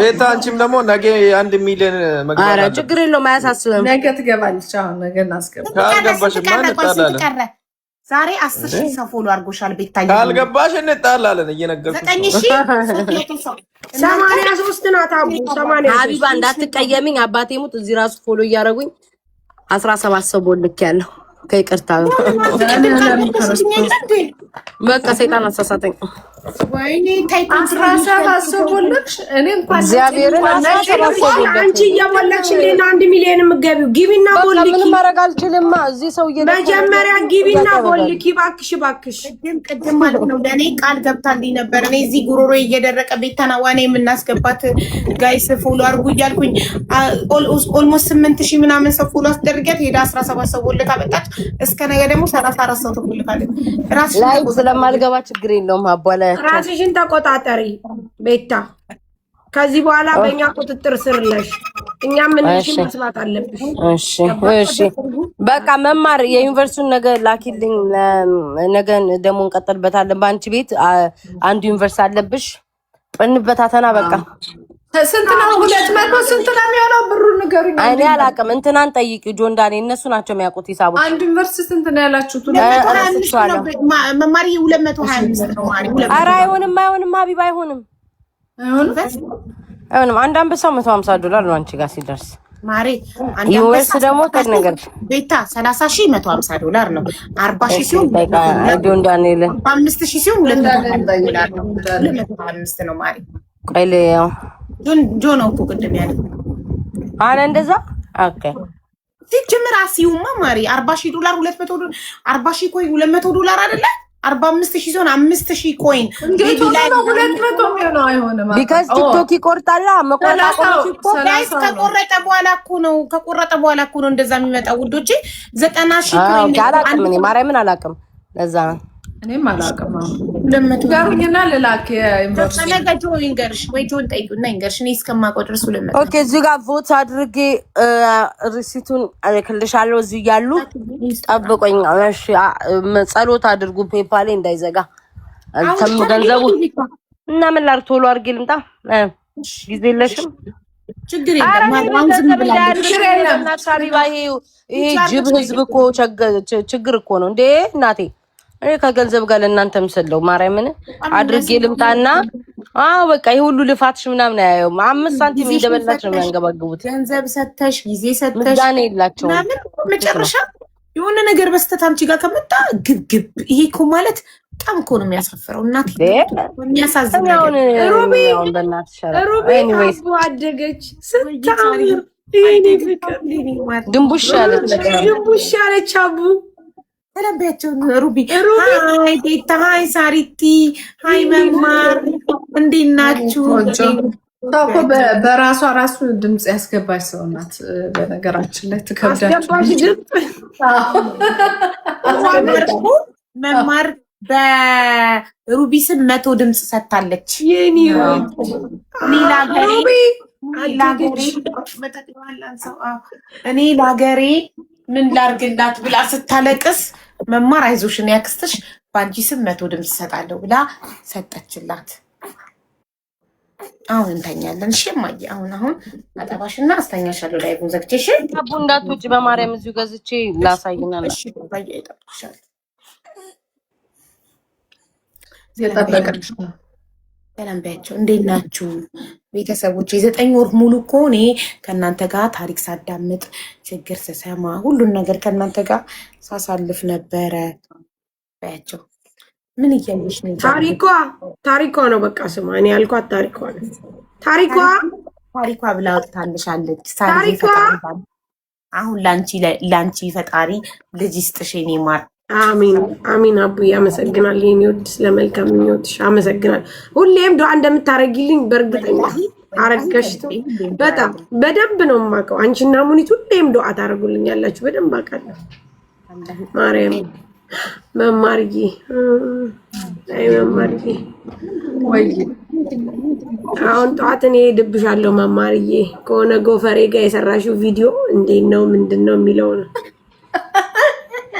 ቤታ። አንቺም ደግሞ ነገ 1 ሚሊዮን መግባት አለ። ኧረ ችግር የለውም አያሳስብም። ነገ ትገባለች። አሁን ነገ እናስገባ። ካልገባሽ ማን እንጣላለን? ዛሬ 10,000 ሰው ፎሎ አድርጎሻል ቤታዬ። ካልገባሽ እንጣላለን። እየነገርኩሽ 83 ናት አቡ 80 ሀቢባ እንዳትቀየሚኝ። አባቴ ሙት እዚህ ራሱ ፎሎ እያደረጉኝ 17 ሰው ቦልክ ያለው ከይቅርታ በቃ ሰይጣን አሳሳተኝ። ወይኔ ታይቶ 17 ሰው ቦልክሽ። እኔ እንኳን እግዚአብሔርን አንቺ እየቦለክሽ እንዴት 1 ሚሊዮን የምትገቢው? ግቢና ቦልኪ። ምንም ማድረግ አልችልም። እዚህ ሰው መጀመሪያ ግቢና ቦልኪ እባክሽ። ቅድም ማለት ነው ለእኔ ቃል ገብታልኝ ነበር። እኔ እዚህ ጉሮሮ እየደረቀ ቤታና ዋኔ የምናስገባት ጋይስ ፎሎ አድርጉ እያልኩኝ ኦልሞስት 8,000 ምናምን ሰው ፎሎ አስደርጊያት ሄዳ 17 ሰው ቦልካ መጣች። እስከ ነገ ደግሞ 34 ሰው ትቦልካለች። ላይ ስለማልገባ ችግር የለውም። አቧላ ራስሽን ተቆጣጠሪ ቤታ። ከዚህ በኋላ በእኛ ቁጥጥር ስር ነሽ። እኛ ምን መስማት አለብሽ? እሺ እሺ፣ በቃ መማር የዩኒቨርሲቲውን ነገር ላኪልኝ። ነገ ደግሞ እንቀጥልበታለን። በአንቺ ቤት አንዱ ዩኒቨርሲቲ አለብሽ። እንበታተና በቃ ስንት ነው? 200 ስንት ነው የሚሆነው? ብሩን ንገሩኝ። እኔ አላውቅም። እንትናን ጠይቂው፣ ጆን ዳኔ፣ እነሱ ናቸው የሚያውቁት ሂሳቡ። አንድ ዩኒቨርሲቲ ስንት ነው ያላችሁት? መማሪ 225 ነው ማለት። ኧረ አይሆንም፣ አይሆንም፣ ሀቢባ አይሆንም፣ አይሆንም። አንድ አንበሳው $150 ነው አንቺ ጋር ሲደርስ። ማሬ ዩኒቨርሲቲ ደግሞ ከነገር ቤታ 30,000 $150 ነው። 40,000 ሲሆን ጆን ዳንኤል 5,000 ሲሆን $225 ነው ማሬ። ቆይ ለያው ጆን ነው እኮ ቅድም ያለው አለ እንደዛ። ኦኬ ሲጀምር አሲዩማ ማሪ $40,000 $200 40,000 ኮይን $200 አይደለ? 45,000 ሲሆን 5,000 ኮይን ቤቢ ላይ 200 ነው አይሆንም። ቢካዝ ቲክቶክ ይቆርጣላ። ጋይስ ከቆረጠ በኋላ እኮ ነው እንደዛ የሚመጣው ውዶቼ። 90,000 ኮይን አላውቅም እኔ ማርያምን አላውቅም። ለዛ እኔም አላውቅም። 200 ጋሩኝና ለላክ ዩኒቨርሲቲ ነገ ጆን ይንገርሽ ወይ ጆን ጠይቁና ይንገርሽ። እኔ እስከማውቀው ድረስ 200። ኦኬ እዚህ ጋር ቮት አድርጌ ሪሲቱን አልክልሻለሁ። እዚህ ያሉ ጠብቆኝ። እሺ ጸሎት አድርጉ ፔፓሌ እንዳይዘጋ። አንተም ገንዘቡ እና ምን ላድርግ? ቶሎ አድርጌ ልምጣ። ጊዜ የለሽም? ችግር የለም። ማራውን ዝም ብላለች። ይሄ ጅብ ህዝብ እኮ ችግር እኮ ነው እንዴ እናቴ። እኔ ከገንዘብ ጋር ለእናንተ ምስለው ማርያምን አድርጌ ልምጣና በቃ ይሄ ሁሉ ልፋትሽ ምናምን አያየው። 5 ሳንቲም እንደበላች ነው የሚያንገባግቡት። ገንዘብ ሰተሽ ጊዜ ሰተሽ ዳኔ የላቸውም። መጨረሻ የሆነ ነገር በስተት አንቺ ጋር ከመጣ ግብግብ። ይሄ እኮ ማለት በጣም እኮ ነው የሚያሳፍረው። እናቴ የሚያሳዝን ነገር። ሩቢ ኤኒዌይስ አደገች ስታምር ይሄኔ ፍቅር ድንቡሽ አለች አቡ ተለበያቸው። ሩቢ ሃይ ቤታ፣ ሃይ ሳሪቲ፣ ሃይ መማር እንዴት ናችሁ? ታውቆ በራሷ ራሱ ድምጽ ያስገባች ሰው ናት። በነገራችን ላይ ትከብዳችሁ። መማር በሩቢ ስም 100 ድምጽ ሰጥታለች። እኔ ለሀገሬ ምን ላርግላት ብላ ስታለቅስ መማር አይዞሽን ያክስትሽ በአንቺ ስም 100 ድምጽ ሰጣለሁ ብላ ሰጠችላት። አሁን እንተኛለን። እሺ ማየ አሁን አጠባሽና አስተኛሻለሁ። ላይ ዘግቼሽ አቡ እንዳትወጪ በማርያም እዚሁ ገዝቼ ላሳይና ነው። እሺ ባየ ይጠብቅሻል። የጠበቀች ሰላም በያቸው። እንዴት ናችሁ ቤተሰቦች? 9 ወር ሙሉ እኮ እኔ ከእናንተ ጋር ታሪክ ሳዳምጥ ችግር ስሰማ ሁሉን ነገር ከእናንተ ጋር ሳሳልፍ ነበረ። በያቸው ምን እያየሽ ነው? ታሪኳ ነው በቃ ስማ። እኔ ያልኳት ታሪኳ ነው። ታሪኳ ብላ ወጥታለሻለች። አሁን ላንቺ ፈጣሪ ልጅ ይስጥሽ የኔ ማር። አሚን አቡዬ አመሰግናለሁ። የኔ ወድ ስለመልካም ምኞትሽ አመሰግናለሁ። ሁሌም ዱዓ እንደምታረጊልኝ በእርግጠኛ አረጋሽ። በጣም በደንብ ነው የማውቀው። አንቺና ሙኒት ሁሌም ዱዓ ታረጉልኛላችሁ። በደንብ አውቃለሁ። ማርያም መማርዬ ወይ አሁን ጠዋት እኔ ሄድብሻለሁ መማርዬ። ከሆነ ጎፈሬ ጋር የሰራሽው ቪዲዮ እንዴት ነው ምንድን ነው የሚለው ነው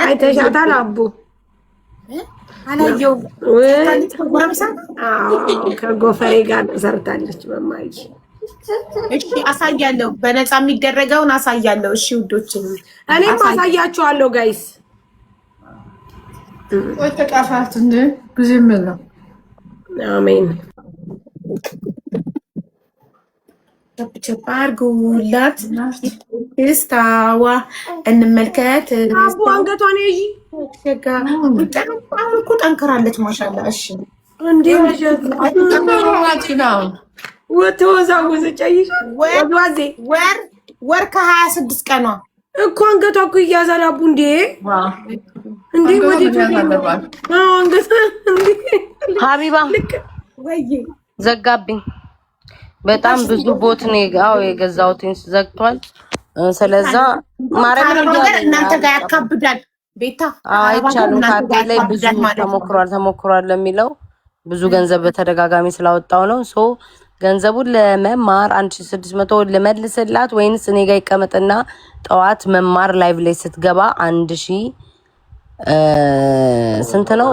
አይተሻታል? አቡ አላየሁም። ከጎፈሬ ጋር ሰርታለች መማርዬ። እሺ አሳያለሁ። በነፃ የሚደረገውን አሳያለሁ። እሺ ውዶች እኔም አሳያችኋለሁ ጋይስ። ወይ ተቃፋት እንደ ብዙ ምን ነው። አሜን። አድርጉላት ደስታዋ እንመልከት። አቡ አንገቷን ይዤ አሁን እኮ ጠንክራለች። ማሻላ እሺ እንዴ ነው ወተወዛወዘች። አይሽ ወር ከ26 ቀኗ እኮ አንገቷ እኮ እያዛል። አቡ እንዴ ወዲህ አንገቷ ሀቢባ ዘጋብኝ። በጣም ብዙ ቦት ነው የገዛሁት ዘግቷል። ስለዛ ማረም እናንተ ጋር ያካብዳል። ቤታ አይቻልም። ካርዴ ላይ ብዙ ተሞክሯል ለሚለው ብዙ ገንዘብ በተደጋጋሚ ስላወጣው ነው። ገንዘቡን ለመማር 1600 ልመልስላት ወይንስ እኔ ጋር ይቀመጥና ጠዋት መማር ላይቭ ላይ ስትገባ 1000 ስንት ነው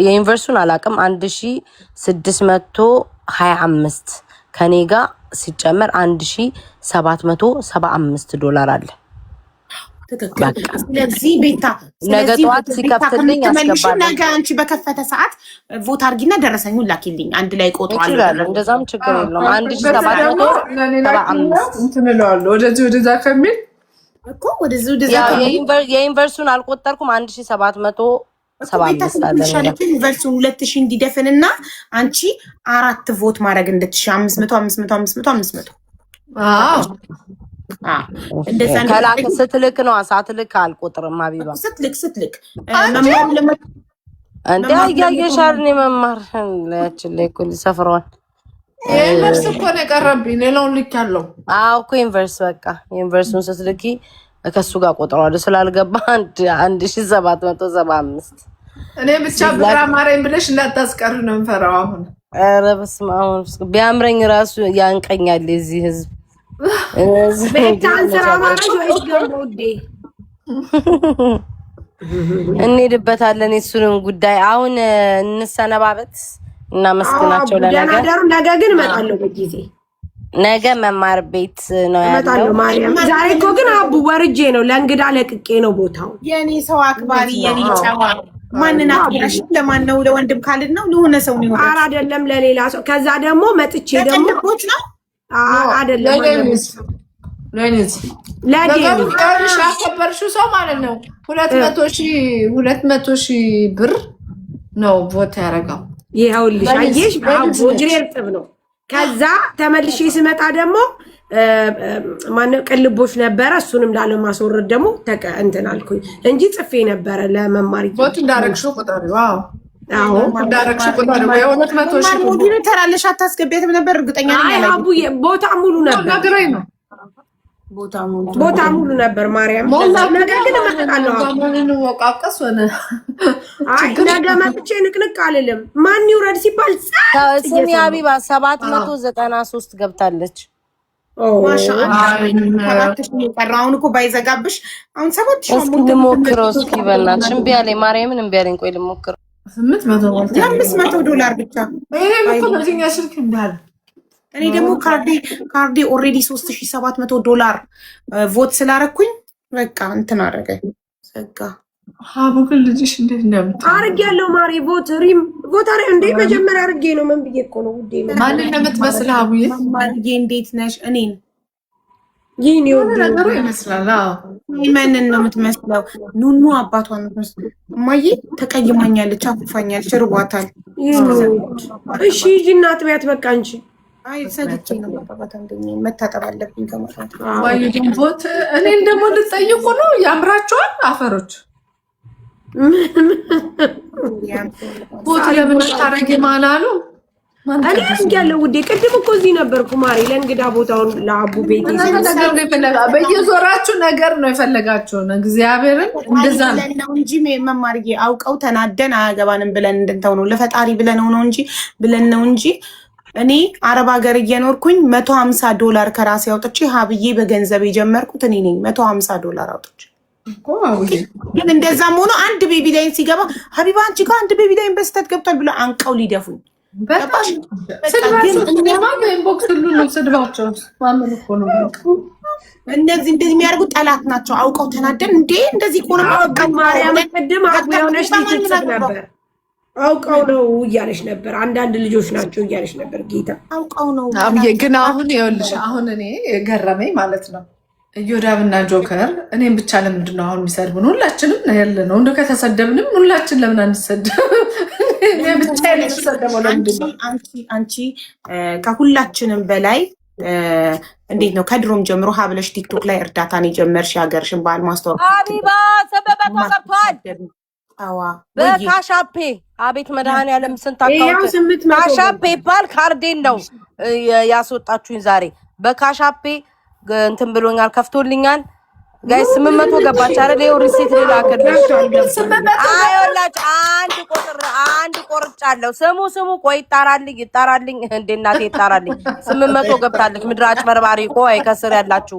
የዩኒቨርሲቲውን አላውቅም 1625 ከኔ ጋር ሲጨመር $1775 አለ። ስለዚህ ቤታ ነገ ጠዋት ሲከፍትልኝ ያስገባል። ነገ አንቺ በከፈተ ሰዓት ቮት አድርጊና ደረሰኙን ላኪልኝ አንድ ላይ ቆጥሯል። እንደዛም ችግር የለውም። 1775 እንትን እለዋለሁ ወደዛ ከሚል እኮ ወደዛ የዩኒቨርሲቲውን አልቆጠርኩም 1775 አለ። ዩኒቨርሲቲውን 2000 እንዲደፍንና አንቺ 4 ቮት ማድረግ እንድትሽ 500 እንደዛ ከላክ ስትልክ ነው ሳትልክ አልቆጥርም። አቢባ ስትልክ እንዴ አያየሻል ነው መማር ለያችን ላይ ኩል ሰፍሯል። ዩኒቨርሲቲ እኮ ነው የቀረብኝ ሌላውን ልክ ያለው እኮ ዩኒቨርሲቲ በቃ ዩኒቨርሲቲውን ስትልኪ ከሱ ጋር ቆጥሯል ስላልገባ 1775 እኔ ብቻ ብራ ማረኝ ብለሽ እንዳታስቀር ነው የምፈራው። አሁን ኧረ በስመ አብ ቢያምረኝ ራሱ ያንቀኛል የዚህ ህዝብ እንሄድበታለን የሱንም ጉዳይ። አሁን እንሰነባበት እና መስግናቸው ነገ ግን እመጣለሁ በጊዜ ነገ መማር ቤት ነው ያለው። ዛሬ እኮ ግን አቡ ወርጄ ነው ለእንግዳ ለቅቄ ነው ቦታው። የኔ ሰው አክባሪ የኔ ጨዋ ማንና አክብረሽ ለማን ነው? ለወንድም ካልን ነው ለሆነ ሰው ነው ይሆናል። ኧረ አይደለም ለሌላ ሰው። ከዛ ደግሞ መጥቼ ደግሞ አይደለም ለኔስ ያከበርሽው ሰው ማለት ነው 200,000 ብር ነው ቮት ያደረገው። ይኸውልሽ አየሽ ቦጅሬ እርጥብ ነው። ከዛ ተመልሼ ስመጣ ደግሞ ማነው ቅልቦች ነበረ እሱንም ላለማስወረድ ደግሞ እንትን አልኩኝ እንጂ ጽፌ ነበረ ለመማር ቮት እንዳረግሽው ቁጥር ዋው አዎ እንዳረግሽው ቁጥር ወይ 200,000 ሞዲን ተራለሽ አታስገቢያትም ነበር እርግጠኛ ነኝ። አይ አቡዬ ቦታ ሙሉ ነበር ነገረኝ ነው ቦታ ሙሉ ነበር ማርያም። ነገ ግን እመጣለሁ ማንን ወቃቀስ ሆነ። አይ ነገ መጥቼ ንቅንቅ አልልም። ማን ይውረድ ሲባል ስሚ አቢባ 793 ገብታለች። አሁን እኮ ባይዘጋብሽ አሁን 7,000 ልሞክረው እስኪ በእናትሽ። እምቢ አለኝ ማርያምን እምቢ አለኝ። ቆይ ልሞክረው $500 ብቻ ይሄ እኮ በዚህኛ ስልክ እንዳለ እኔ ደግሞ ካርዴ ኦልሬዲ $3,700 ቮት ስላረኩኝ በቃ እንትን አደረገ ዘጋ። ሀቡክል ልጅሽ እንዴት እንደምታ አርጌያለሁ ማሪ ቮት አረ እንዴ መጀመሪያ አርጌ ነው። ምን ብዬ እኮ ነው ውዴ ማን እንደምትመስል ሀቡዬ ማርጌ እንዴት ነሽ? እኔን ይሄን ነገሩ ይመስላል። አዎ ማንን ነው የምትመስለው? ኑኑ አባቷን ነው የምትመስለው። እማዬ ተቀይማኛለች፣ አኩፋኛለች፣ ርቧታል። እሺ ሂጂና አጥቢያት በቃ እንጂ አይ ሰግቼ ነው ባባታ እንደኝ መታጠብ አለብኝ ከማለት ወይ ቮት እኔን ደግሞ ልትጠይቁ ነው? ያምራቸዋል አፈሮች ቮት ለምን ታረጊ ማላሉ እኔ እንግያለሁ ውዴ። ቅድም እኮ እዚህ ነበርኩ ማሪ ለእንግዳ ቦታውን ለአቡ ቤት በየዞራችሁ ነገር ነው የፈለጋችሁ ነው። እግዚአብሔርን እንደዛ ነው እንጂ መማርዬ አውቀው ተናደን አያገባንም ብለን እንድንተው ነው ለፈጣሪ ብለን ነው እንጂ እኔ አረብ ሀገር እየኖርኩኝ $150 ከራሴ አውጥቼ ሀብዬ በገንዘብ የጀመርኩት እኔ ነኝ። $150 አውጥቼ ግን እንደዛም ሆኖ አንድ ቤቢ ላይን ሲገባ ሀቢባ አንቺ ጋር አንድ ቤቢ ላይን በስተት ገብቷል ብሎ አንቀው ሊደፉኝ እንደዚህ የሚያደርጉ ጠላት ናቸው። አውቀው ተናደን እንዴ እንደዚህ ቆነ ማርያም ቅድም አብያውነሽ ትጽፍ ነበር አውቀው ነው እያለሽ ነበር። አንዳንድ ልጆች ናቸው እያለሽ ነበር። ጌታ አውቀው ነው ግን አሁን ይኸውልሽ አሁን እኔ ገረመኝ ማለት ነው። እዮዳብና ጆከር እኔም ብቻ ለምንድን ነው አሁን የሚሰድቡን? ሁላችንም ያለ ነው እንደው ከተሰደብንም ሁላችን ለምን አንሰደብ? እኔ ብቻ የተሰደበው ለምንድን ነው? አንቺ ከሁላችንም በላይ እንዴት ነው ከድሮም ጀምሮ ሀብለሽ ቲክቶክ ላይ እርዳታን የጀመርሽ የሀገርሽን ባህል ማስተዋወቅ ሀቢባ ሰበበ ተቀጥቷል። በካሻፔ አቤት መድኃኒዓለም ስንት አካውንት ካሻፔ ፔፓል ካርዴን ነው ያስወጣችሁኝ ዛሬ። በካሻፔ እንትን ብሎኛል ከፍቶልኛል። ጋይ 800 ገባች አይደል? ይኸው ሪሲት ልላክልሽ። አይወላችሁ አንድ ቆርጫለሁ። ስሙ ቆይ ይጣራልኝ እንዴ እናቴ ይጣራልኝ። 800 ገብታለች። ምድር አጭበርባሪ ቆይ ከስር ያላችሁ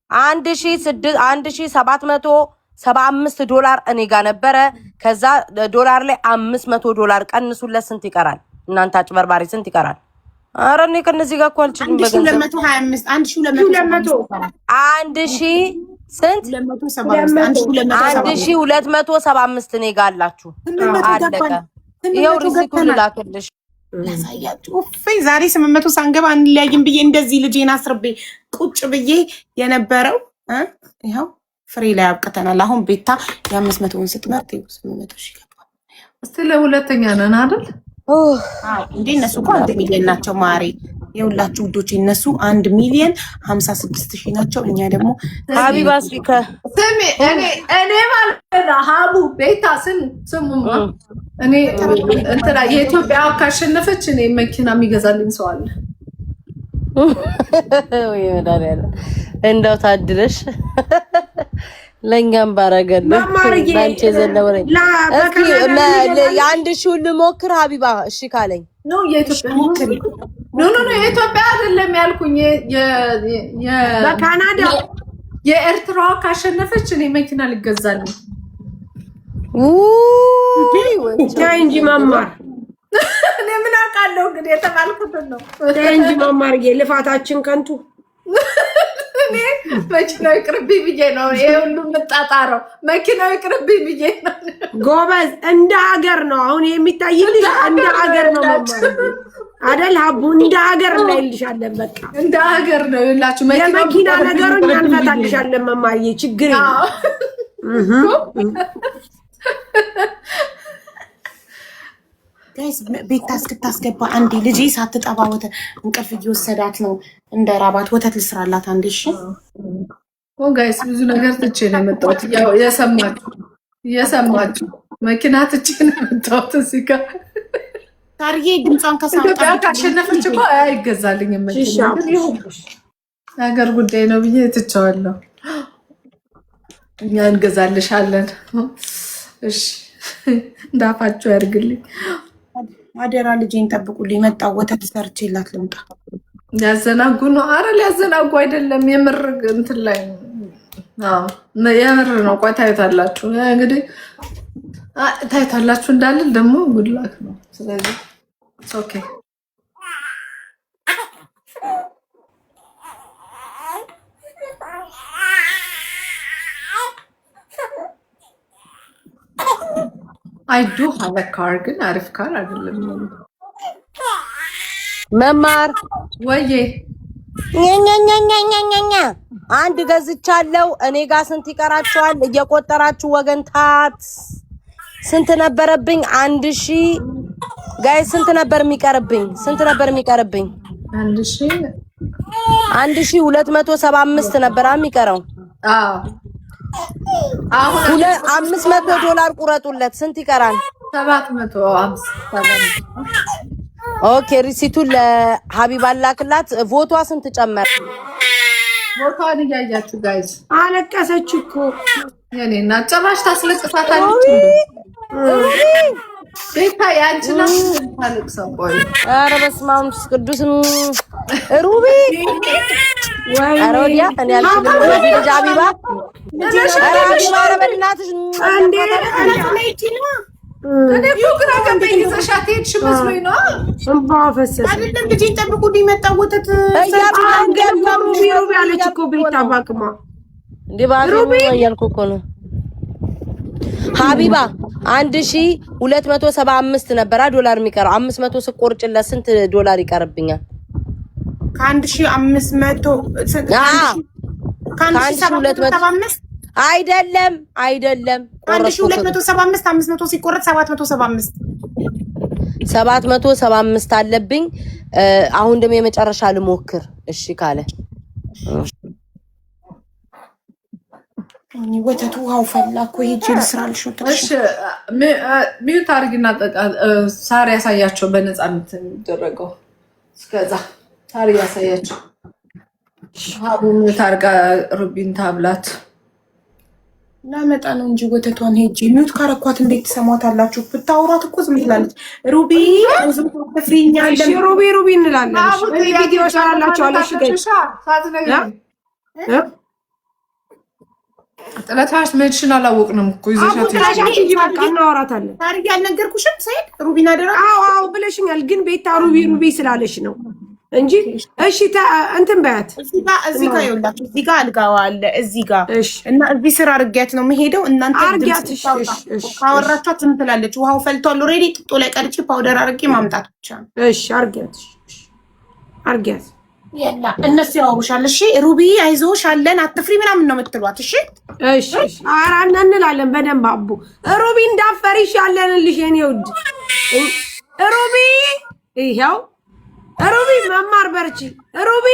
1775 ዶላር እኔ ጋር ነበረ። ከዛ ዶላር ላይ $500 ቀንሱለት። ስንት ይቀራል እናንተ አጭበርባሪ? ስንት ይቀራል? ኧረ እኔ ከነዚህ ጋር እኮ አልችልም። በገንዘብ 1225 1275 እኔ ጋር አላችሁ። አለቀ። ይኸው ሪሲቱን ልላክልሽ። ዛሬ 800 ሳንገባ አንለያይም ብዬ እንደዚህ ልጄን አስርቤ ቁጭ ብዬ የነበረው ይኸው ፍሬ ላይ አብቅተናል። አሁን ቤታ የ500ውን ስትመርጥ 800 ሺህ ገባ። እስቲ ለሁለተኛ ነን አይደል? እንዴ እነሱ እኮ 1 ሚሊዮን ናቸው ማሬ። የሁላችሁ ውዶች እነሱ 1,056,000 ናቸው። እኛ ደግሞ ሀቢባ ስፒከ ስሚ እኔ ማለት ነው ሀቡ ቤታ ስሙማ እኔ እንትና የኢትዮጵያ ካሸነፈች እኔ መኪና የሚገዛልኝ ሰው አለ። ወይ ወዳለ እንደው ታድለሽ ለኛም ባረገልን ባንቺ ዘለወረ እስኪ የአንድ ሺው ልሞክር ሀቢባ እሺ ካለኝ ነው የኢትዮጵያ ሞክሪ ኖ የኢትዮጵያ አይደለም ያልኩኝ በካናዳ የኤርትራ ካሸነፈች እኔ መኪና ልገዛልኝ። እንጂ መማር እኔ ምን አውቃለሁ እንግዲህ የተባልኩትን ነው እንጂ መማር ልፋታችን ከንቱ። እኔ መኪናው ይቅርብኝ ብዬ ነው ይሄ ሁሉ የምጣጣረው። መኪናው ይቅርብኝ ብዬ ነው። ጎበዝ እንደ ሀገር ነው አሁን የሚታይልሽ፣ እንደ ሀገር ነው መማር አይደል ሀቡ? እንደ ሀገር እናይልሻለን። በቃ እንደ ሀገር ነው ይላችሁ። የመኪና ነገሩን እንፈታልሻለን መማርዬ፣ ችግር ጋይስ ቤታ እስክታስገባ አንዴ ልጄ ሳትጠባ እንቅልፍ እየወሰዳት ነው እንደ ራባት ወተት ልስራላት አንዴ። እሺ ጋይስ ብዙ ነገር ትቼ ነው የመጣሁት። ያው የሰማችሁ መኪና ትቼ ነው የመጣሁት። እዚህ ጋር ታርጌ ድምጿን ከሳውጣ ካሸነፈች እኮ አይገዛልኝም መኪና። ነገር ጉዳይ ነው ብዬ ትቼዋለሁ። እኛ እንገዛልሻለን። እሺ እንዳፋችሁ ያርግልኝ። አደራ ልጄን ጠብቁልኝ። መጣሁ ወተት ሰርቼላት ልምጣ። ያዘናጉ ነው። አረ ሊያዘናጉ አይደለም፣ የምር እንትን ላይ የምር ነው። ቆይ ታዩታላችሁ፣ እንግዲህ ታዩታላችሁ እንዳልል ደግሞ ጉድላክ ነው። ስለዚህ ኦኬ I do have a car ግን አሪፍ ካር አይደለም። መማር ወይዬ ኛኛኛኛኛኛ አንድ ገዝቻለሁ። እኔ ጋር ስንት ይቀራቸዋል? እየቆጠራችሁ ወገንታት ስንት ነበረብኝ? 1000 ጋይ ስንት ነበር የሚቀርብኝ? 1275 ነበር የሚቀረው። አሁን $500 ቁረጡለት። ስንት ይቀራል? 750። ኦኬ ሪሲቱን ለሀቢባ ላክላት። ቮቷ ስንት ጨመረ? ቮቷን እያያችሁ ጋይዝ አለቀሰች እኮ የኔና ጭራሽ ታስለቅሳታለች። ቤታ ያንቺና ታለቅሰው። ቆይ ኧረ በስመ አብ ቅዱስ ሩቢ ኧረ ወዲያ እኔ አልችልም። ልጅ ሀቢባ ኧረ በእናትሽ አንዴ እኔ እኮ ግራ ገባኝ። ይዘሻት ሄድሽ መስሎኝ ነው። እንባ ፈሰሰ አይደለም ልጄን ጠብቁልኝ። መጣሁ ወተት ሩቢ አለች እኮ ቤታ ባቅማ እንዴ ባሩቢ እያልኩ እኮ ነው። ሀቢባ 1275 ነበር ዶላር የሚቀረው። 500 ስቆርጭለት ስንት ዶላር ይቀርብኛል? ከ1275 አይደለም 1275 500 ሲቆረጥ 775 አለብኝ። አሁን ደግሞ የመጨረሻ ልሞክር እሺ ካለ ወተቱ ውሃው ፈላ እኮ ሄጄ ልስራልሽ። እሺ ሚዩት አድርጊና ሳር ያሳያቸው በነፃነት የሚደረገው እስከዛ ሳር ያሳያቸው። ሀቡ ሚዩት አድርጋ ሩቢን ታብላት ላመጣ ነው እንጂ ወተቷን ሄጄ ሚውት ካረኳት እንዴት ትሰሟታላችሁ? ብታወሯት እኮ ዝም ትላለች። ሩቢ ዝም ተፍሪኛ እሺ ሩቢ እንላለን። እሺ ቪዲዮ ሰራላችኋለሁ። እሺ ጥለታሽ መድሽን አላወቅንም እኮ ይዘሻት እናወራታለን። ታሪክ ያልነገርኩሽም ሰይድ ሩቢና ደራ አዎ ብለሽኛል፣ ግን ቤታ ሩቢ ስላለሽ ነው እንጂ እሺ እንትን በያት። እዚህ ጋር ይኸውላችሁ፣ እዚህ ጋር አልጋዋ አለ እዚህ ጋር እና እዚህ ስራ አርጊያት ነው የምሄደው። እናንተ አርጊያት ካወራቻት ዝም ትላለች። ውሃው ፈልቷል ኦልሬዲ። ጥጦ ላይ ቀርጬ ፓውደር አርጌ ማምጣት ብቻ ነው። እሺ አርጊያት የላ እነሱ ያወሩሻል። እሺ ሩቢ አይዞሽ አለን አትፍሪ ምናምን ነው የምትሏት። እሺ ኧረ እንላለን በደንብ አቡ ሩቢ እንዳፈሪሽ ያለንልሽ የኔ ውድ ሩቢ። ይሄው ሩቢ መማር በርቺ ሩቢ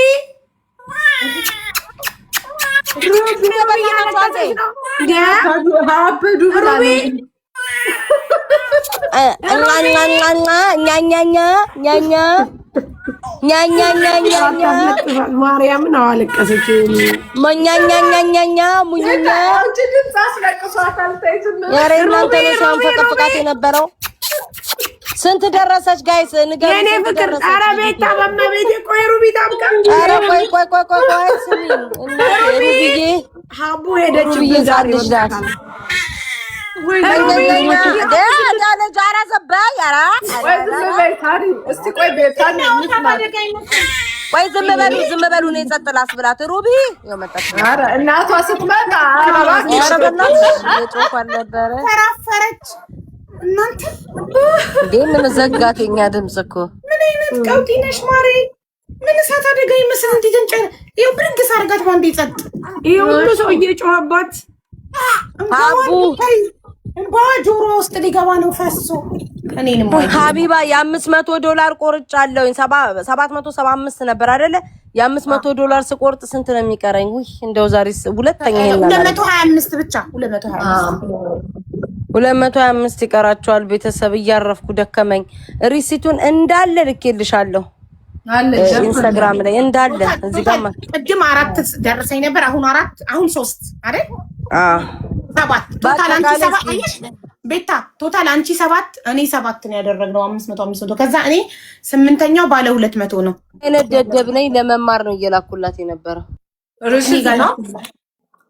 ማርያምን አለቀሰች። ፈቀፍቃት የነበረው ስንት ደረሰች? ጋይስ ንገሩ። የኔ ፍቅር ኧረ ቤታ በመቤቴ ቆይ ሩቢ ታብቃ። ኧረ ቆይ ስሚ ሩቢዬ ሀቡ ሄደች ብዬሽ ዳት ቆይ ዝም በሉ ነው ጸጥ ላስብላት። ሩቢ እናቷ ስትመጣ ጮኳል ነበረ ተራፈረች። እናንተ ምን ዘጋት? የኛ ድምፅ እኮ ምን አይነት ቀውጢ ነሽ ማሬ! ምን እሳት አደጋ ይመስል እንዴት እንጨር ይኸው ብድግ ሳርጋት ባንዴ ጸጥ። ይሄ ሁሉ ሰው እየጮኸባት አቡ እንባዋ ጆሮ ውስጥ ሊገባ ነው ፈሶ። እኔንም ሀቢባ $500 ቆርጫለሁ። 775 ነበር አይደለ? $500 ስቆርጥ ስንት ነው የሚቀረኝ? ውይ እንደው ዛሬስ ሁለተኛ ይሄን 225 ብቻ 225 ይቀራቸዋል። ቤተሰብ እያረፍኩ ደከመኝ። ሪሲቱን እንዳለ ልኬልሻለሁ ኢንስታግራም ላይ እንዳለ። እዚህ ጋር ቅድም 4 ደረሰኝ ነበር። አሁን 3 አይደል? 7 ቶታል አንቺ 7 አየሽ ቤታ። ቶታል አንቺ 7 እኔ 7 ነው ያደረግነው 500 ከዛ እኔ 8ኛው ባለ 200 ነው። እኔ ደደብ ነኝ ለመማር ነው እየላኩላት የነበረው።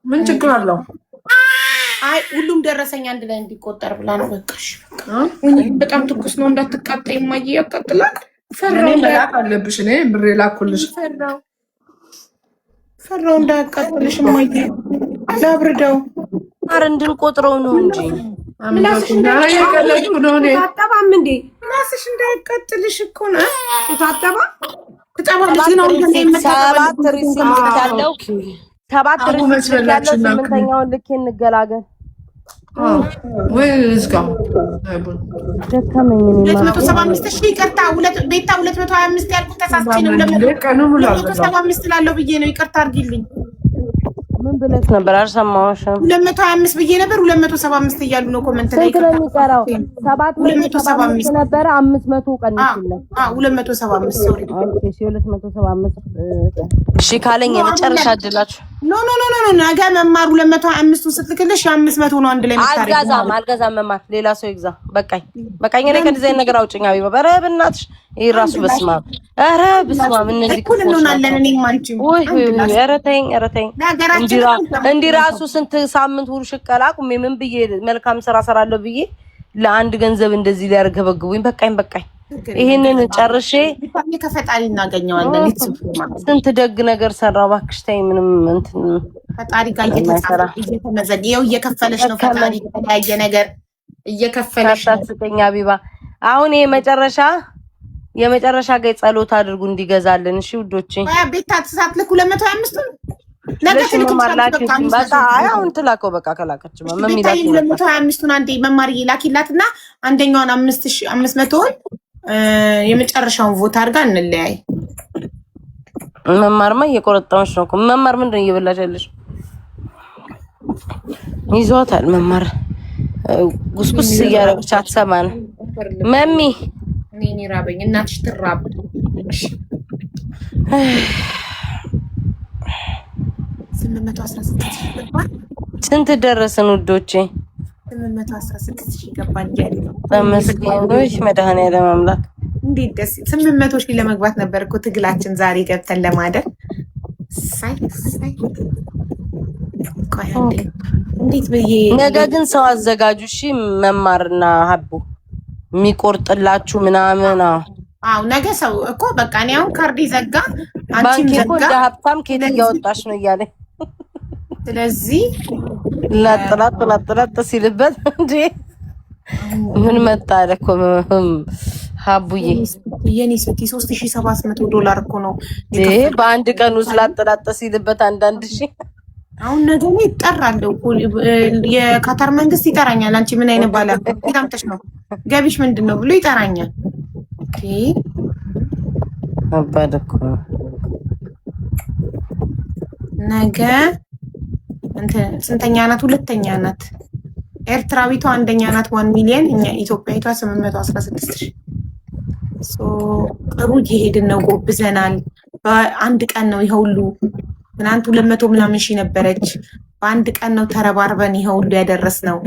ምን ችግር አለው? አይ ሁሉም ደረሰኝ አንድ ላይ እንዲቆጠር ብላ ነው። በቃሽ በጣም ትኩስ ነው እንዳትቃጠይ ማየ ያቃጥላል። ፈራው አለብሽ። እኔ ብሬ ላኩልሽ። ፈራው እንዳያቃጥልሽ ማየ ላብርደው። አረ እንድንቆጥረው ነው እንጂ ታጠባም እንዴ ራስሽ እንዳያቃጥልሽ እኮ ነው። ታጠባ ተጠባለች ነው ሰባት ሪሲት ያለው 7 ሪሲት ያለው 8ኛውን ልኬ እንገላገል ወይ እስካው ደከመኝ። 275 ሺህ ይቅርታ። ቤታ 225 ያልኩት ተሳስቼ ነው። 275 ላለው ብዬ ነው። ይቅርታ አድርጊልኝ። ምን ብለሽ ነበር? አልሰማሁሽም። 225 ብዬ ነበር። 275 እያሉ ነው ኮሜንት ላይ። ስንት ነው የሚቀረው? 775 ነበረ 500 ቀንሽልኝ። 275 ሶሪ። እሺ 275 እሺ ካለኝ የመጨረሻ እድላችሁ ኖ ነገ መማር 225 ስትልክልሽ 500 ነው አንድ ላይ መታረቅ። አልገዛም መማር ሌላ ሰው ይግዛ። በቃኝ እኔ ከዚህ አይነት ነገር አውጭኝ። አቢባ ኧረ በእናትሽ ይሄ ራሱ በስማ ኧረ በስማ እነዚህ እኩል እንሆናለን። እኔ ማንቺም ወይ ኧረ ተይኝ እንዲህ ራሱ ስንት ሳምንት ሁሉ ሽቀላ ቁሜ ምን ብዬ መልካም ስራ ሰራለሁ ብዬ ለአንድ ገንዘብ እንደዚህ ሊያርገበግቡኝ። በቃኝ ይሄንን ጨርሼ ከፈጣሪ እናገኘዋለን። ስንት ደግ ነገር ሰራው። እባክሽ ተይ ምንም እንትን ፈጣሪ ጋር እየተመዘገየው እየከፈለሽ ነው። ፈጣሪ የተለያየ ነገር እየከፈለሽ ነው። ታስቀኛ አቢባ አሁን ይሄ የመጨረሻ ጋር ጸሎት አድርጉ እንዲገዛልን። እሺ ውዶቼ ቤታ ተሳትልክ 225 ነገ ትልክልሽ። በቃ አሁን ትላከው በቃ ከላከች መሚላት 225 አንዴ መማርዬ ላኪላትና አንደኛውን 5500 የመጨረሻውን ቮት አድርጋ እንለያይ። መማርማ እየቆረጠመች ነው እኮ። መማር ምንድን ነው እየበላሽ ያለሽ? ይዟታል መማር ጉስጉስ እያደረገች አትሰማን። መሚ እኔ ራበኝ። እናትሽ ትራብ። 816 ስንት ደረስን ውዶቼ? 816,000 ገባን እያለ ነው። ተመስገኖች መድኃኒዓለም አምላክ። እንዴት ደስ 800,000 ለመግባት ነበር እኮ ትግላችን ዛሬ ገብተን ለማደር። ሳይ እንዴት ብዬ ነገ ግን ሰው አዘጋጁ። እሺ መማርና ሀቡ የሚቆርጥላችሁ ምናምን። አዎ ነገ ሰው እኮ በቃ እኔ አሁን ካርዲ ዘጋ፣ አንቺም ባንክ እኮ ዘጋ። እንደ ሀብታም ከየት እያወጣሽ ነው እያለኝ ስለዚህ ላጥላጥ ሲልበት እንዴ ምን መጣ አለ እኮ ሀቡዬ። የኔ ስቲ $3,700 እኮ ነው በአንድ ቀን ውስጥ ላጥላጥ ሲልበት አንዳንድ ሺህ። አሁን ነገ ነው ይጠራለሁ። የካታር መንግስት ይጠራኛል። አንቺ ምን አይነት ባላ ታምተሽ ነው ገቢሽ ምንድን ነው ብሎ ይጠራኛል። ኦኬ አባደኩ ነገ ስንተኛ ናት? ሁለተኛ ናት። ኤርትራዊቷ አንደኛ ናት 1 ሚሊዮን፣ እኛ ኢትዮጵያዊቷ 816,000። ጥሩ እየሄድን ነው። ጎብዘናል። በአንድ ቀን ነው ይኸውሉ። ትናንት 200 ምናምን ሺህ ነበረች። በአንድ ቀን ነው ተረባርበን ይኸውሉ ያደረስነው።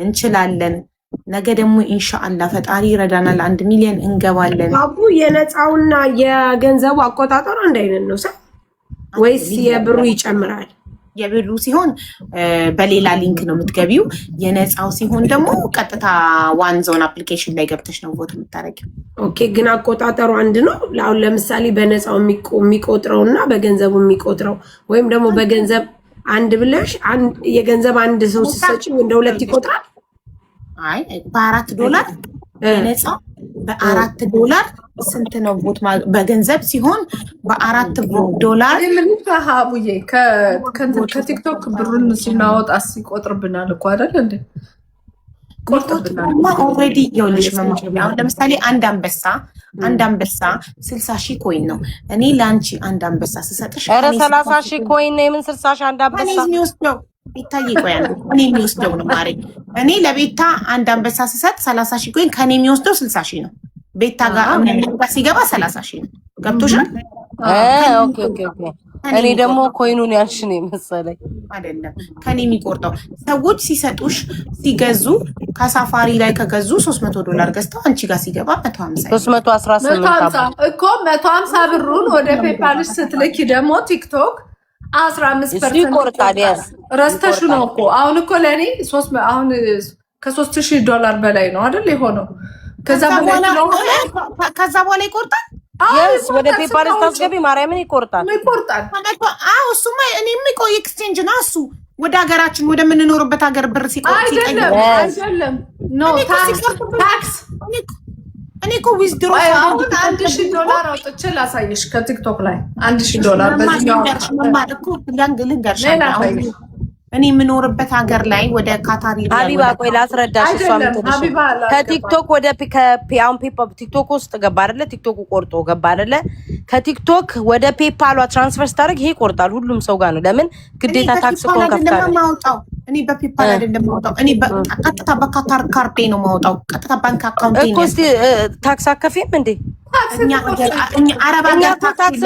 እንችላለን። ነገ ደግሞ ኢንሻአላህ ፈጣሪ ይረዳናል። 1 ሚሊዮን እንገባለን። አቡ የነፃውና የገንዘቡ አቆጣጠሩ አንድ አይነት ነው ወይስ የብሩ ይጨምራል? የብሩ ሲሆን በሌላ ሊንክ ነው የምትገቢው። የነፃው ሲሆን ደግሞ ቀጥታ ዋን ዞን አፕሊኬሽን ላይ ገብተሽ ነው ቮት የምታደርጊው። ኦኬ ግን አቆጣጠሩ አንድ ነው። አሁን ለምሳሌ በነፃው የሚቆጥረው እና በገንዘቡ የሚቆጥረው ወይም ደግሞ በገንዘብ አንድ ብለሽ የገንዘብ አንድ ሰው ሲሰጪ እንደ ሁለት ይቆጥራል። አይ $4 የነፃው $4 ስንት ነው ቮት በገንዘብ ሲሆን $4 ሀቡዬ ከቲክቶክ ብሩን ሲናወጣ ሲቆጥርብናል እኮ አይደል እንዴ? ኦልሬዲ ይኸውልሽ አሁን ለምሳሌ አንድ አንበሳ 60,000 ኮይን ነው። እኔ ለአንቺ አንድ አንበሳ ስሰጥሽ 30,000 ኮይን ነው። የምን 60,000 አንድ አንበሳ የሚወስደው ቤታዬ ቆያል። እኔ የሚወስደው ነው ማሬ። እኔ ለቤታ አንድ አንበሳ ስሰጥ 30,000 ኮይን ከኔ የሚወስደው 60,000 ነው። ቤታ ጋር ሲገባ 30,000 ነው። ገብቶሻል? ኦኬ። እኔ ደግሞ ኮይኑን ያልሽ ነው መሰለኝ። አይደለም ከኔ የሚቆርጠው ሰዎች ሲሰጡሽ ሲገዙ ከሳፋሪ ላይ ከገዙ $300 ገዝተው አንቺ ጋር ሲገባ 150 318 እኮ 150 ብሩን ወደ ፔፓልሽ ስትልኪ ደግሞ ቲክቶክ 15% ይቆርጣል። ረስተሽ ነው እኮ አሁን እኮ ለኔ አሁን $3,000 በላይ ነው አይደል የሆነው? ከዛ በኋላ ይቆርጣል። ወደ ፔፓል ታስገቢ ማርያምን ይቆርጣል። አዎ እሱማ እኔ የሚቆይ ኤክስቼንጅ ነው እሱ። ወደ ሀገራችን ወደ ምንኖርበት ሀገር ብር ሲቆርጥ አይደለም ኖ ታክስ እኔ እኮ ዊዝድሮ አሁን $1,000 አውጥቼ ላሳይሽ ከቲክቶክ ላይ $1,000 በዚህኛው ልንገርሽ እኔ የምኖርበት ሀገር ላይ ወደ ካታሪ ሀቢባ ቆይ ላስረዳሽ። እሷም ከቲክቶክ ወደ ቲክቶክ ውስጥ ገባ አይደለ? ቲክቶክ ቆርጦ ገባ አይደለ? ከቲክቶክ ወደ ፔፓሏ ትራንስፈር ስታደርግ ይሄ ይቆርጣል። ሁሉም ሰው ጋር ነው። ለምን ግዴታ ታክስ ኮን ከፍታለሁ። እኔ በፔፓል አይደለም ማውጣው። እኔ ቀጥታ በካታር ካርዴ ነው ማውጣው። ቀጥታ ባንክ አካውንት እኮ እስቲ ታክስ አከፊም እንዴ? እኛ አረብ ሀገር ታክስ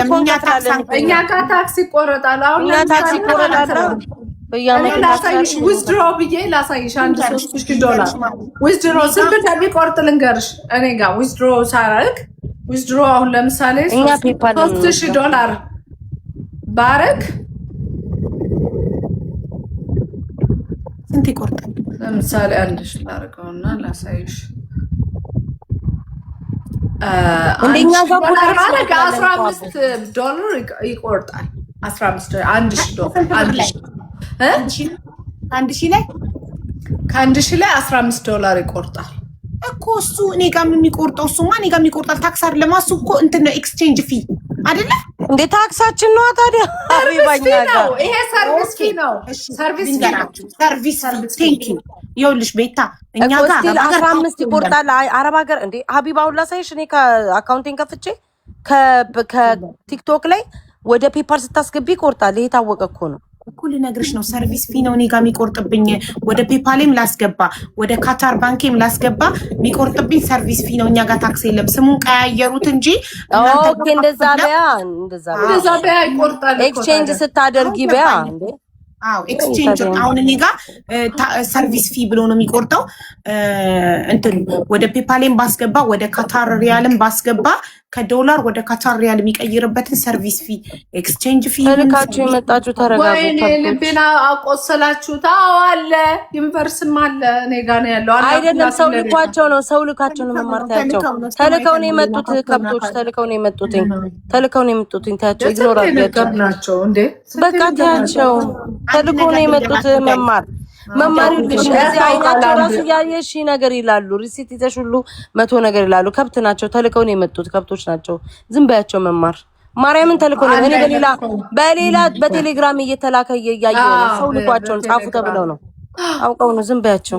እኛ ጋር ታክስ ይቆረጣል። አሁን እኛ ታክስ ይቆረጣል። ላሳይሽ ዊዝድሮ ብዬ ላሳይሽ $3,000 ዊዝድሮ ስንት እንደሚቆርጥ ልንገርሽ። እኔ ጋር ዊዝድሮ ሳረግ ዊዝድሮ አሁን ለምሳሌ $3,000 ባረግ ስንት ይቆርጣል? ለምሳሌ 1,000 ላርገውና ላሳይሽ። እንደኛ ጋር $15 ይቆርጣል። $1,000 ከ1,000 ላይ $15 ይቆርጣል እኮ እሱ። እኔ ጋር የሚቆርጠው እሱማ እኔ ጋር የሚቆርጣል ታክስ አይደለም። እሱ እኮ እንትን ነው ኤክስቼንጅ ፊ አይደለ እንዴ? ታክሳችን ነው ታዲያ። ይሄ ሰርቪስ ፊ ነው። ሰርቪስ ቴንክ ዩ። ይኸውልሽ ቤታ እኛ ጋር 15 ይቆርጣል። አረብ ሀገር እንዴ ሀቢባ ሁላ ሳይሽ እኔ ከአካውንቴን ከፍቼ ከቲክቶክ ላይ ወደ ፔፓል ስታስገቢ ይቆርጣል። ይሄ ታወቀ እኮ ነው እኮ ልነግርሽ ነው። ሰርቪስ ፊ ነው እኔ ጋር የሚቆርጥብኝ። ወደ ፔፓሌም ላስገባ ወደ ካታር ባንኬም ላስገባ የሚቆርጥብኝ ሰርቪስ ፊ ነው። እኛ ጋር ታክስ የለም። ስሙን ቀያየሩት እንጂ ኦኬ። እንደዛ በያ ይቆርጣል። ኤክስቼንጅ ስታደርጊ በያ እንዴ አዎ ኤክስቼንጅ አሁን እኔ ጋር ሰርቪስ ፊ ብሎ ነው የሚቆርጠው። እንትን ወደ ፔፓሌን ባስገባ ወደ ካታር ሪያልን ባስገባ ከዶላር ወደ ካታር ሪያል የሚቀይርበትን ሰርቪስ ፊ ኤክስቼንጅ ፊ ልካችሁ የመጣችሁ ተረጋጉ። ወይኔ ልቤና አቆሰላችሁት። አዎ አለ ዩኒቨርስም አለ እኔ ጋር ነው ያለው። አይደለም ሰው ልኳቸው ነው፣ ሰው ልካቸው ነው መማርታቸው። ተልከው ነው የመጡት ከብቶች፣ ተልከው ነው የመጡት፣ ተልከው ነው የመጡት። ታያቸው ኢግኖራንት ናቸው እንዴ? በቃ ታያቸው ተልከው ነው የመጡት መማር ይልሽ እዚህ አይናቸው ራሱ ያየሽ ነገር ይላሉ። ሪሲት ይዘሽ ሁሉ 100 ነገር ይላሉ። ከብት ናቸው ተልከው ነው የመጡት፣ ከብቶች ናቸው። ዝም በያቸው መማር ማርያምን ተልከው ነው። እኔ በሌላ በቴሌግራም እየተላከ እያየሁ ነው። ሰው ልኳቸውን ጻፉ ተብለው ነው አውቀው ነው። ዝም በያቸው።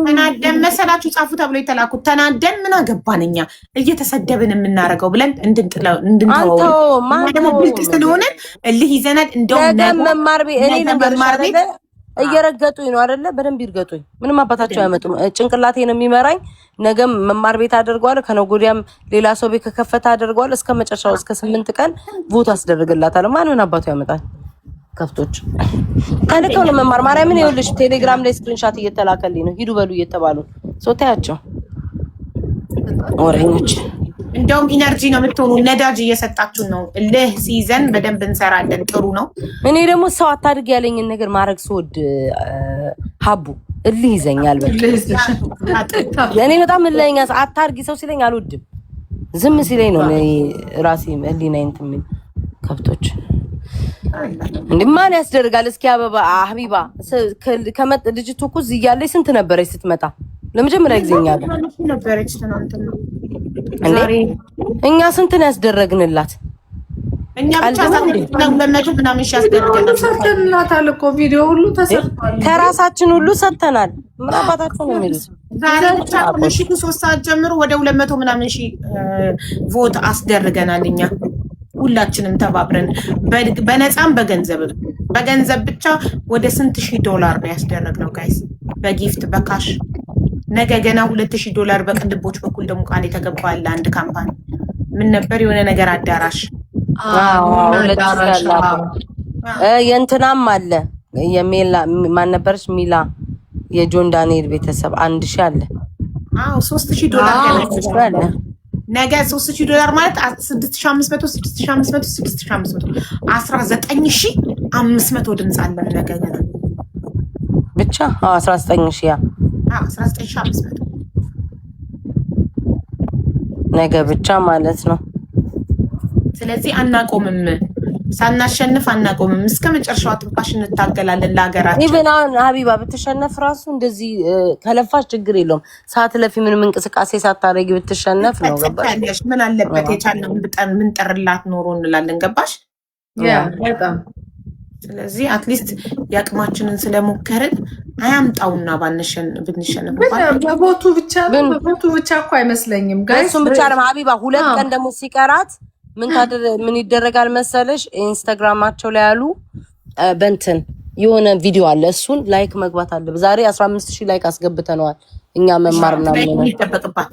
ተናደን መሰላችሁ ጻፉ ተብለው የተላኩት። ተናደን ምን አገባን እኛ እየተሰደብን የምናረገው ብለን እንድንጥለው ደግሞ ብልጥ ስለሆነ እልህ ይዘናል። እንደውም መማር እኔ ለመማር ቤት እየረገጡኝ ነው አይደለ? በደንብ ይርገጡኝ። ምንም አባታቸው አያመጡም። ጭንቅላቴ ነው የሚመራኝ። ነገም መማር ቤት አደርገዋለሁ። ከነገ ወዲያም ሌላ ሰው ቤት ከከፈተ አደርገዋለሁ። እስከ መጨረሻው እስከ 8 ቀን ቮት አስደርግላታለሁ። ማን ምን አባቱ ያመጣል? ከፍቶች ተልከው ነው መማር። ማርያምን ይኸውልሽ ቴሌግራም ላይ ስክሪንሻት እየተላከልኝ ነው። ሂዱ በሉ እየተባሉ ሶታያቸው ወሬኞች። እንደውም ኢነርጂ ነው የምትሆኑ። ነዳጅ እየሰጣችሁ ነው። እልህ ሲይዘን በደንብ እንሰራለን። ጥሩ ነው። እኔ ደግሞ ሰው አታድርግ ያለኝን ነገር ማድረግ ስወድ ሀቡ እልህ ይዘኛል። እኔ በጣም እልህኛ አታድርጊ ሰው ሲለኝ አልወድም። ዝም ሲለኝ ነው ራሴ ህሊናዬ እንትን የሚል ከብቶች እንዴ ማን ያስደርጋል? እስኪ አበባ ሀቢባ ከመጥ ልጅቱ እኮ እዚህ እያለች ስንት ነበረች ስትመጣ? ለመጀመሪያ ጊዜኛለ ነበረች ትናንትና። እኛ ስንትን ያስደረግንላት እኛ ብቻ ለመመጡ ምናምን ሰርተንላታል እኮ ቪዲዮ ሁሉ ተሰርቷል። ከራሳችን ሁሉ ሰጥተናል። ምን አባታችሁ ነው የሚሉት? ዛሬ ብቻ ምሽቱ 3 ሰዓት ጀምሮ ወደ 200 ምናምን ሺህ ቮት አስደርገናል። እኛ ሁላችንም ተባብረን በነፃም በገንዘብ ብቻ ወደ ስንት ሺህ ዶላር ነው ያስደረግነው ጋይስ፣ በጊፍት በካሽ። ነገ ገና $2000 በቅንድቦች በኩል ደግሞ ቃል የተገባለ አንድ ካምፓኒ ምን ነበር የሆነ ነገር አዳራሽ የእንትናም አለ የሜላ ማን ነበረች? ሚላ የጆን ዳንኤል ቤተሰብ 1000 አለ። አዎ $3000 አለ። ነገ $3000 ማለት 6500 19500 ድምጽ አለ ነገ ገና ብቻ 19000 ያ 19500 ነገ ብቻ ማለት ነው። ስለዚህ አናቆምም፣ ሳናሸንፍ አናቆምም። እስከ መጨረሻው ትንፋሽ እንታገላለን ለሀገራችን። ኢቨን ሀቢባ ብትሸነፍ ራሱ እንደዚህ ከለፋሽ ችግር የለውም። ሳትለፊ ምንም እንቅስቃሴ ሳታረጊ ብትሸነፍ ነው ገባሽ? ምን አለበት የቻልነው ምን ጠርላት ኖሮ እንላለን። ገባሽ? በጣም ስለዚህ አትሊስት የአቅማችንን ስለሞከርን አያምጣውና ብንሸነፍ በቦቱ ብቻ እኮ አይመስለኝም። እሱም ብቻ ነው ሀቢባ። 2 ቀን ደግሞ ሲቀራት ምን ይደረጋል መሰለሽ? ኢንስታግራማቸው ላይ ያሉ በእንትን የሆነ ቪዲዮ አለ። እሱን ላይክ መግባት አለ። ዛሬ 15000 ላይክ አስገብተነዋል። እኛ መማር ምናምን ይጠበቅባት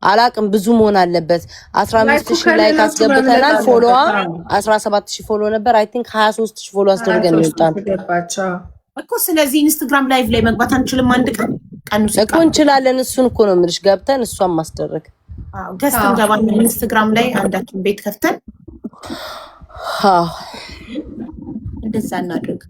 አላቅም ብዙ መሆን አለበት። 15000 ላይክ አስገብተናል። ፎሎዋ 17000 ፎሎ ነበር። አይ ቲንክ 23000 ፎሎ አስደርገን ይወጣል እኮ። ስለዚህ ኢንስታግራም ላይቭ ላይ መግባት አንችልም? አንድ ቀን እኮ እንችላለን። እሱን እኮ ነው የምልሽ። ገብተን እሷን ማስደረግ ገስት እንገባለን። ኢንስታግራም ላይ አንዳችን ቤት ከፍተን እንደዛ እናድርግ።